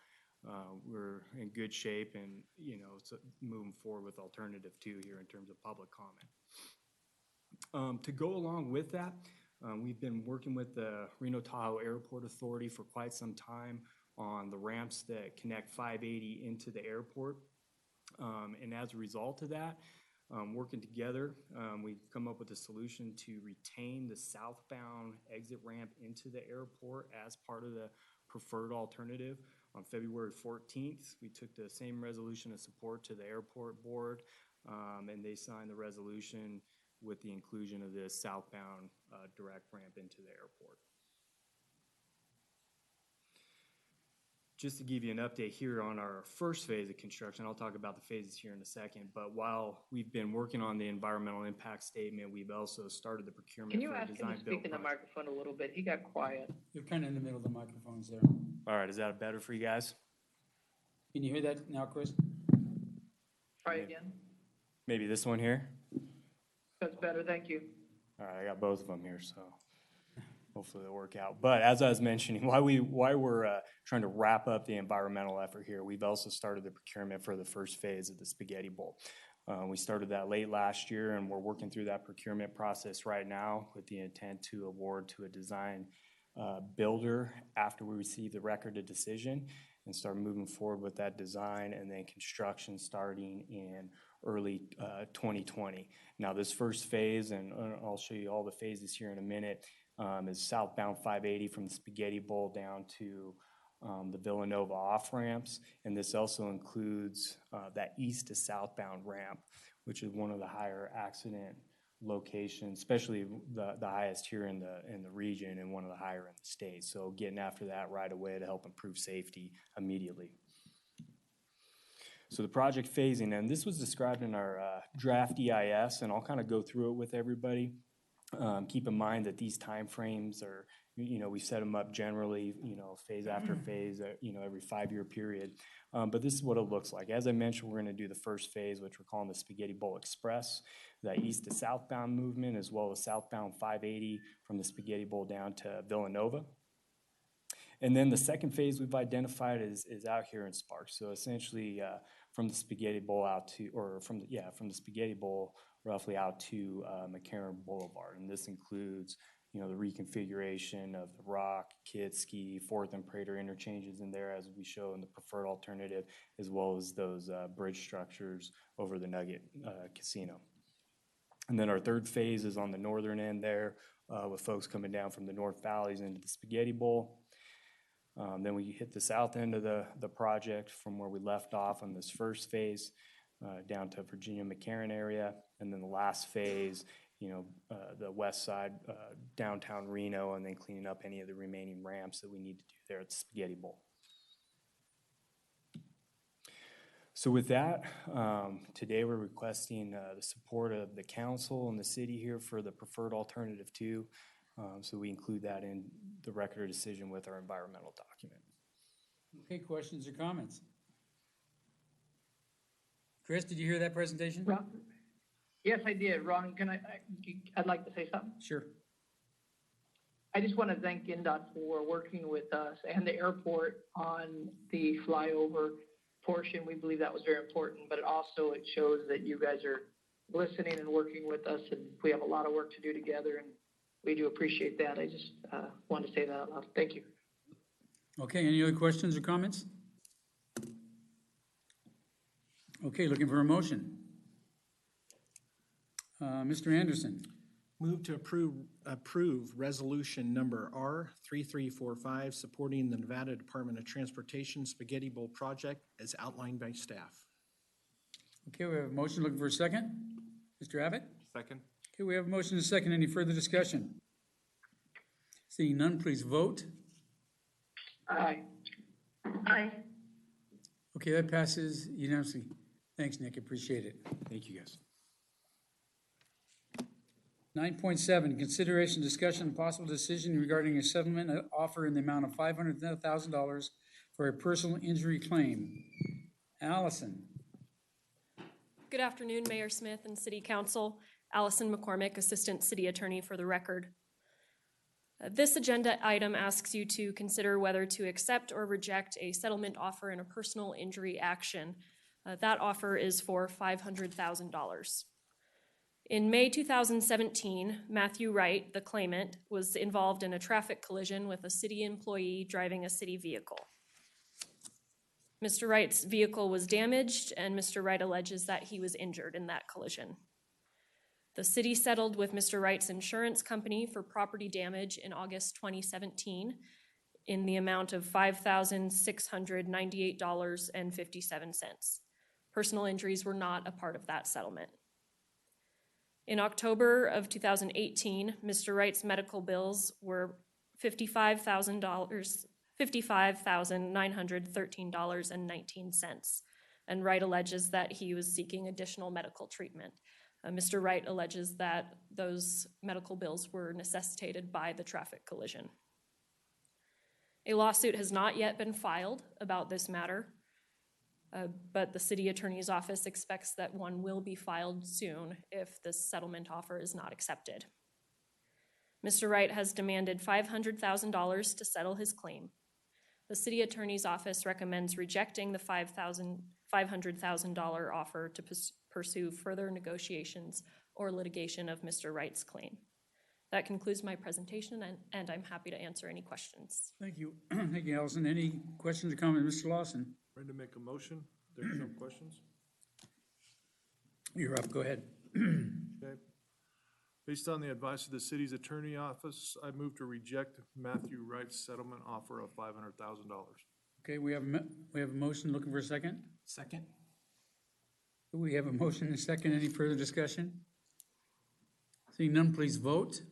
we're in good shape, and so moving forward with alternative 2 here in terms of public comment. To go along with that, we've been working with the Reno Tahoe Airport Authority for quite some time on the ramps that connect 580 into the airport. And as a result of that, Working together, we've come up with a solution to retain the southbound exit ramp into the airport as part of the preferred alternative. On February 14th, we took the same resolution of support to the airport board, and they signed the resolution with the inclusion of this southbound direct ramp into the airport. Just to give you an update here on our first phase of construction, I'll talk about the phases here in a second, but while we've been working on the environmental impact statement, we've also started the procurement Can you for a ask him to design build speak in the project. microphone a little bit? He got quiet. You're kind of in the middle of the microphones there. All right, is that better for you guys? Can you hear that now, Chris? Try again. Maybe this one here? That's better, thank you. All right, I got both of them here, so hopefully they'll work out. But as I was mentioning, while we're trying to wrap up the environmental effort here, we've also started the procurement for the first phase of the Spaghetti Bowl. We started that late last year, and we're working through that procurement process right now with the intent to award to a design builder after we receive the record of decision and start moving forward with that design, and then construction starting in early 2020. Now, this first phase, and I'll show you all the phases here in a minute, is southbound 580 from the Spaghetti Bowl down to the Villanova off-ramps. And this also includes that east to southbound ramp, which is one of the higher accident locations, especially the highest here in the region and one of the higher in the state. So getting after that right away to help improve safety immediately. So the project phasing, and this was described in our draft EIS, and I'll kind of go through it with everybody. Keep in mind that these timeframes are, we set them up generally, phase after phase, every 5-year period. But this is what it looks like. As I mentioned, we're going to do the first phase, which we're calling the Spaghetti Bowl Express, that east to southbound movement, as well as southbound 580 from the Spaghetti Bowl down to Villanova. And then the second phase we've identified is out here in Sparks. So essentially from the Spaghetti Bowl from the Spaghetti Bowl roughly out to McCarran Boulevard. And this includes, the reconfiguration of the Rock, Kidski, 4th and Prater interchanges in there as we show in the preferred alternative, as well as those bridge structures over the Nugget Casino. And then our third phase is on the northern end there with folks coming down from the North Valleys into the Spaghetti Bowl. Then we hit the south end of the project from where we left off on this first phase down to Virginia McCarran area. And then the last phase, the west side, downtown Reno, and then cleaning up any of the remaining ramps that we need to do there at the Spaghetti Bowl. So with that, today we're requesting the support of the council and the city here for the preferred alternative 2. So we include that in the record of decision with our environmental document. Okay, questions or comments? Chris, did you hear that presentation? Ron? Yes, I did. Ron, I'd like to say something. Sure. I just want to thank NDOT for working with us and the airport on the flyover portion. We believe that was very important, but it shows that you guys are listening and working with us, and we have a lot of work to do together, and we do appreciate that. I just wanted to say that out loud. Thank you. Okay, any other questions or comments? Okay, looking for a motion. Mr. Anderson. Move to approve resolution number R3345, supporting the Nevada Department of Transportation Spaghetti Bowl project as outlined by staff. Okay, we have a motion. Looking for a second. Mr. Abbott? Second. Okay, we have a motion and a second. Any further discussion? Seeing none, please vote. Aye. Aye. Okay, that passes unanimously. Thanks, Nick. Appreciate it. Thank you, guys. 9.7, consideration, discussion, and possible decision regarding a settlement offer in the amount of $500,000 for a personal injury claim. Allison. Good afternoon, Mayor Smith and City Council. Allison McCormick, Assistant City Attorney for the record. This agenda item asks you to consider whether to accept or reject a settlement offer in a personal injury action. That offer is for $500,000. In May 2017, Matthew Wright, the claimant, was involved in a traffic collision with a city employee driving a city vehicle. Mr. Wright's vehicle was damaged, and Mr. Wright alleges that he was injured in that collision. The city settled with Mr. Wright's insurance company for property damage in August 2017 in the amount of $5,698.57. Personal injuries were not a part of that settlement. In October of 2018, Mr. Wright's medical bills were $55,913.19, and Wright alleges that he was seeking additional medical treatment. Mr. Wright alleges that those medical bills were necessitated by the traffic collision. A lawsuit has not yet been filed about this matter, but the city attorney's office expects that one will be filed soon if this settlement offer is not accepted. Mr. Wright has demanded $500,000 to settle his claim. The city attorney's office recommends rejecting the $500,000 offer to pursue further negotiations or litigation of Mr. Wright's claim. That concludes my presentation, and I'm happy to answer any questions. Thank you. Thank you, Allison. Any questions or comments? Mr. Lawson? Ready to make a motion? There's no questions? You're up. Go ahead. Okay. Based on the advice of the city's attorney office, I move to reject Matthew Wright's settlement offer of $500,000. Okay, we have a motion. Looking for a second? Second. We have a motion and a second. Any further discussion? Seeing none, please vote.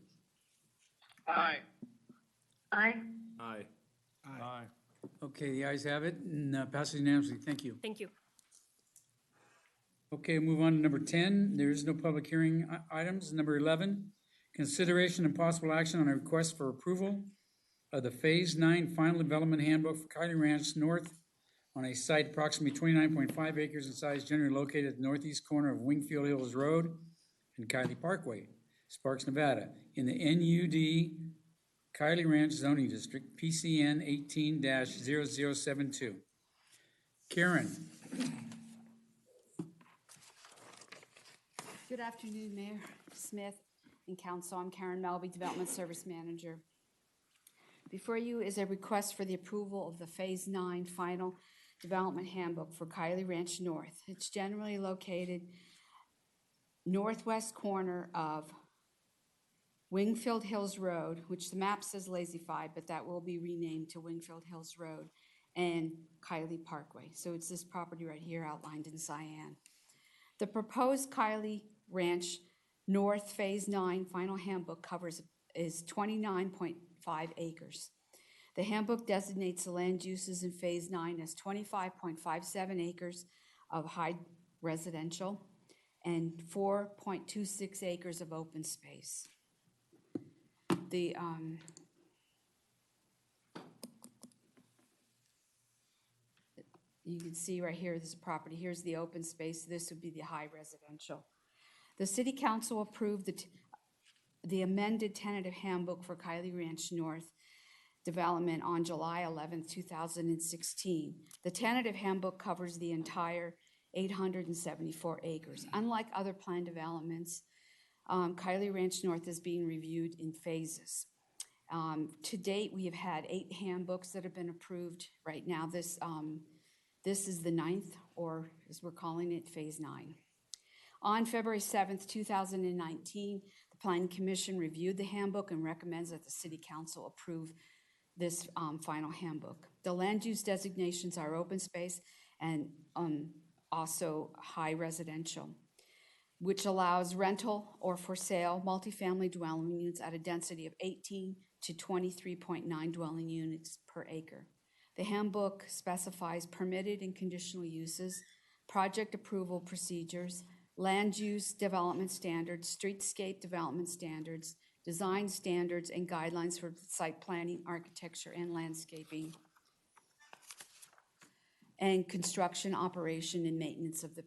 Aye. Aye. Aye. Aye. Okay, the ayes have it, and passes unanimously. Thank you. Thank you. Okay, move on to number 10. There is no public hearing items. Number 11, consideration and possible action on a request for approval of the Phase 9 Final Development Handbook for Kylie Ranch North on a site approximately 29.5 acres in size, generally located at the northeast corner of Wingfield Hills Road and Kylie Parkway, Sparks, Nevada, in the NUD Kylie Ranch Zoning District, PCN 18-0072. Karen. Good afternoon, Mayor Smith and Council. I'm Karen Melby, Development Service Manager. Before you is a request for the approval of the Phase 9 Final Development Handbook for Kylie Ranch North. It's generally located northwest corner of Wingfield Hills Road, which the map says Lazy Five, but that will be renamed to Wingfield Hills Road, and Kylie Parkway. So it's this property right here outlined in cyan. The proposed Kylie Ranch North Phase 9 Final Handbook is 29.5 acres. The handbook designates the land uses in Phase 9 as 25.57 acres of high residential and 4.26 acres of open space. You can see right here, this property, here's the open space, this would be the high residential. The City Council approved the amended tentative handbook for Kylie Ranch North development on July 11, 2016. The tentative handbook covers the entire 874 acres. Unlike other planned developments, Kylie Ranch North is being reviewed in phases. To date, we have had 8 handbooks that have been approved. Right now, this is the 9th, or as we're calling it, Phase 9. On February 7th, 2019, the Planning Commission reviewed the handbook and recommends that the City Council approve this final handbook. The land use designations are open space and also high residential, which allows rental or for sale multifamily dwelling units at a density of 18 to 23.9 dwelling units per acre. The handbook specifies permitted and conditional uses, project approval procedures, land use development standards, streetscape development standards, design standards, and guidelines for site planning, architecture, and landscaping, and construction, operation, and maintenance of the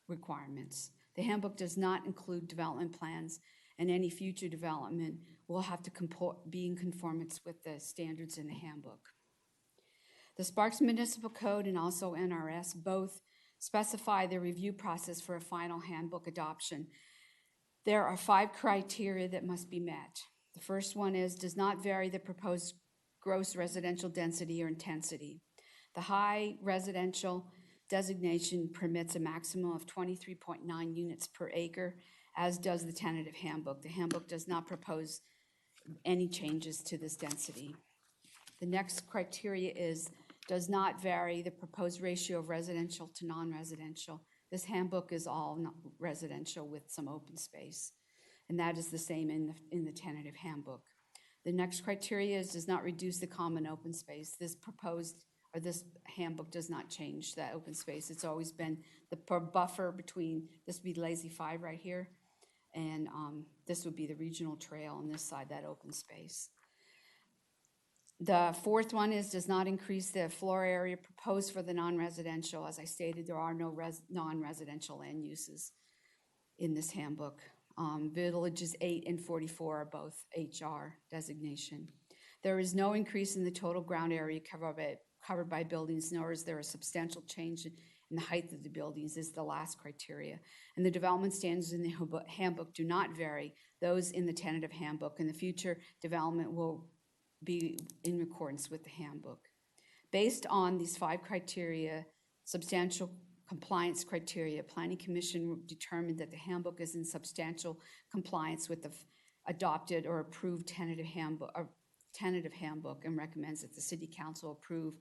requirements. The handbook does not include development plans, and any future development will have to be in conformance with the standards in the handbook. The Sparks Municipal Code and also NRS both specify the review process for a final handbook adoption. There are 5 criteria that must be met. The first one is does not vary the proposed gross residential density or intensity. The high residential designation permits a maximum of 23.9 units per acre, as does the tentative handbook. The handbook does not propose any changes to this density. The next criteria is, does not vary the proposed ratio of residential to non-residential. This handbook is all residential with some open space, and that is the same in the tentative handbook. The next criteria is, does not reduce the common open space. This handbook does not change that open space. It's always been the buffer between, this would be Lazy 5 right here, and this would be the regional trail on this side, that open space. The fourth one is, does not increase the floor area proposed for the non-residential. As I stated, there are no non-residential land uses in this handbook. Villages 8 and 44 are both HR designation. There is no increase in the total ground area covered by buildings, nor is there a substantial change in the height of the buildings, is the last criteria. And the development standards in the handbook do not vary those in the tentative handbook, and the future development will be in accordance with the handbook. Based on these 5 criteria, substantial compliance criteria, Planning Commission determined that the handbook is in substantial compliance with the adopted or approved tentative handbook and recommends that the City Council approve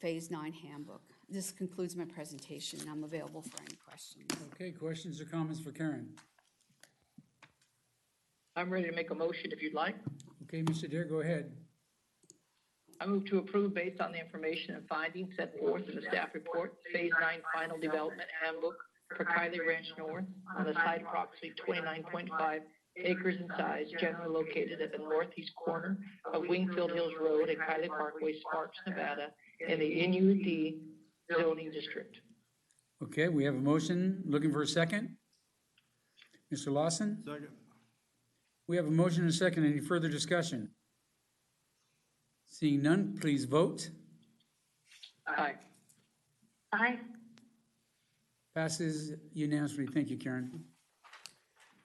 Phase 9 handbook. This concludes my presentation. I'm available for any questions. Okay, questions or comments for Karen? I'm ready to make a motion if you'd like. Okay, Mr. Dare, go ahead. I move to approve based on the information and findings set forth in the staff report, Phase 9 Final Development Handbook for Kylie Ranch North on a site approximately 29.5 acres in size, generally located at the northeast corner of Wingfield Hills Road and Kylie Parkway, Sparks, Nevada, in the NUD zoning district. Okay, we have a motion. Looking for a second? Mr. Lawson? Second. We have a motion and a second. Any further discussion? Seeing none, please vote. Aye. Aye. Passes unanimously. Thank you, Karen.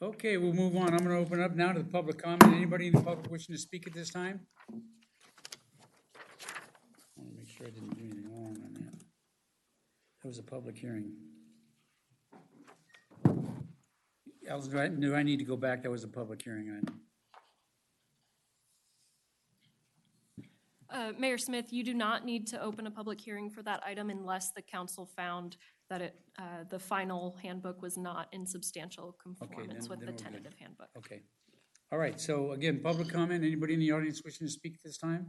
Okay, we'll move on. I'm going to open up now to the public comment. Anybody in the public wishing to speak at this time? I want to make sure I didn't do anything wrong on that. That was a public hearing. Allison, do I need to go back? That was a public hearing item. Mayor Smith, you do not need to open a public hearing for that item unless the council found that the final handbook was not in substantial conformance with the tentative handbook. Okay. All right, so again, public comment. Anybody in the audience wishing to speak this time?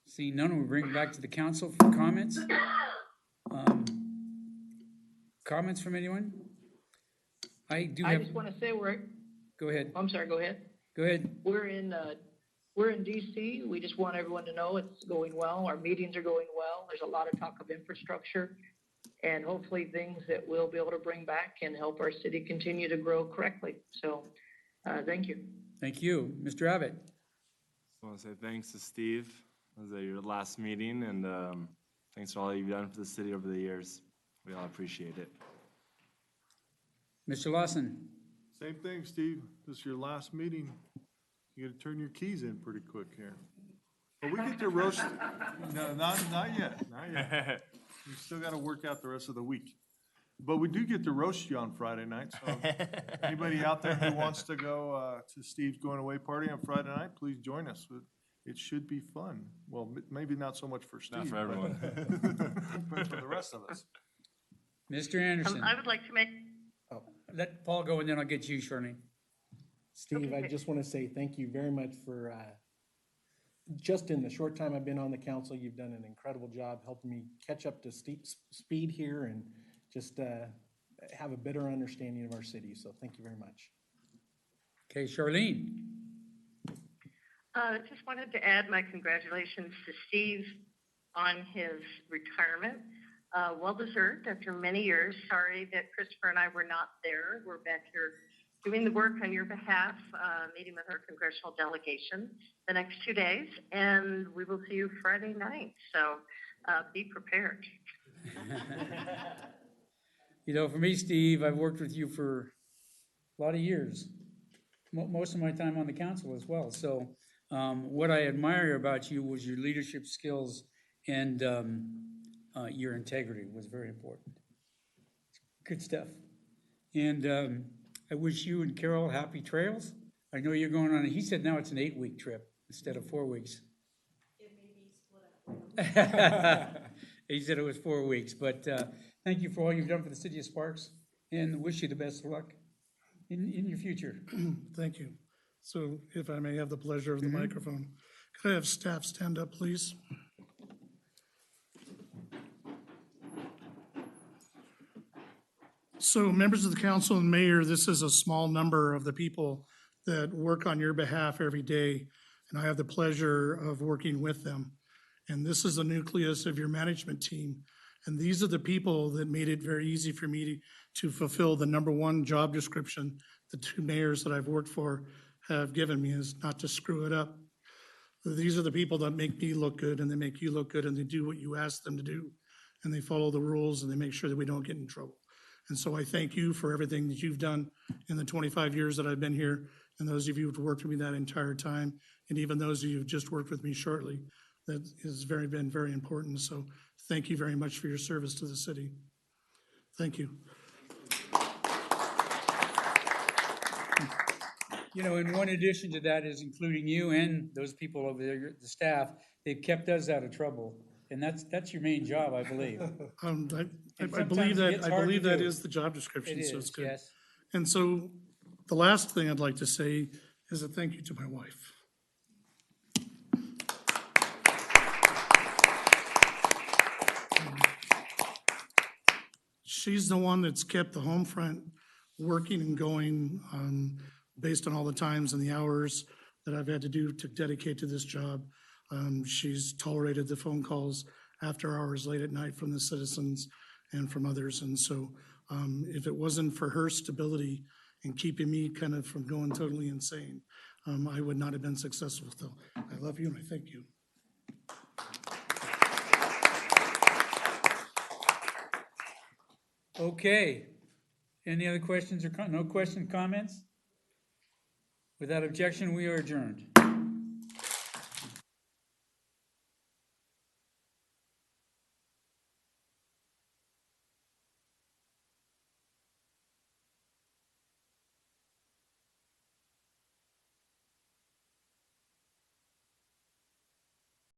Seeing none, we'll bring it back to the council for comments. Comments from anyone? I just want to say Go ahead. I'm sorry, go ahead. Go ahead. We're in DC. We just want everyone to know it's going well. Our meetings are going well. There's a lot of talk of infrastructure and hopefully things that we'll be able to bring back and help our city continue to grow correctly. So, thank you. Thank you. Mr. Abbott. I want to say thanks to Steve. It was your last meeting, and thanks for all you've done for the city over the years. We all appreciate it. Mr. Lawson. Same thing, Steve. This is your last meeting. You gotta turn your keys in pretty quick here. But we get to roast, no, not yet, not yet. We still gotta work out the rest of the week. But we do get to roast you on Friday night, so anybody out there who wants to go to Steve's going away party on Friday night, please join us. It should be fun. Well, maybe not so much for Steve. Not for everyone. But for the rest of us. Mr. Anderson. I would like to make. Let Paul go and then I'll get you, Charlene. Steve, I just want to say thank you very much for, just in the short time I've been on the council, you've done an incredible job helping me catch up to speed here and just have a better understanding of our city. So thank you very much. Okay, Charlene. Just wanted to add my congratulations to Steve on his retirement. Well-deserved after many years. Sorry that Christopher and I were not there. We're back here doing the work on your behalf, meeting with our congressional delegation the next 2 days, and we will see you Friday night. So be prepared. You know, for me, Steve, I've worked with you for a lot of years, most of my time on the council as well. So What I admire about you was your leadership skills and your integrity was very important. Good stuff. And I wish you and Carol happy trails. I know you're going on, he said now it's an 8-week trip instead of 4 weeks. It may be split up. He said it was 4 weeks, but thank you for all you've done for the city of Sparks and wish you the best of luck in your future. Thank you. So if I may have the pleasure of the microphone, could I have staff stand up, please? So members of the council and mayor, this is a small number of the people that work on your behalf every day, and I have the pleasure of working with them. And this is the nucleus of your management team. And these are the people that made it very easy for me to fulfill the #1 job description the 2 mayors that I've worked for have given me, is not to screw it up. These are the people that make me look good, and they make you look good, and they do what you ask them to do. And they follow the rules, and they make sure that we don't get in trouble. And so I thank you for everything that you've done in the 25 years that I've been here, and those of you who've worked with me that entire time, and even those of you who've just worked with me shortly. That has been very important. So thank you very much for your service to the city. Thank you. You know, and one addition to that is including you and those people over there, the staff, they've kept us out of trouble. And that's your main job, I believe. I sometimes believe it gets hard to that do. is the job description, It so it's is, good. yes. And so the last thing I'd like to say is a thank you to my wife. She's the one that's kept the home front working and going, based on all the times and the hours that I've had to do to dedicate to this job. She's tolerated the phone calls after hours late at night from the citizens and from others. And so if it wasn't for her stability and keeping me kind of from going totally insane, I would not have been successful. So I love you and I thank you. Okay. Any other questions or no question, comments? Without objection, we are adjourned.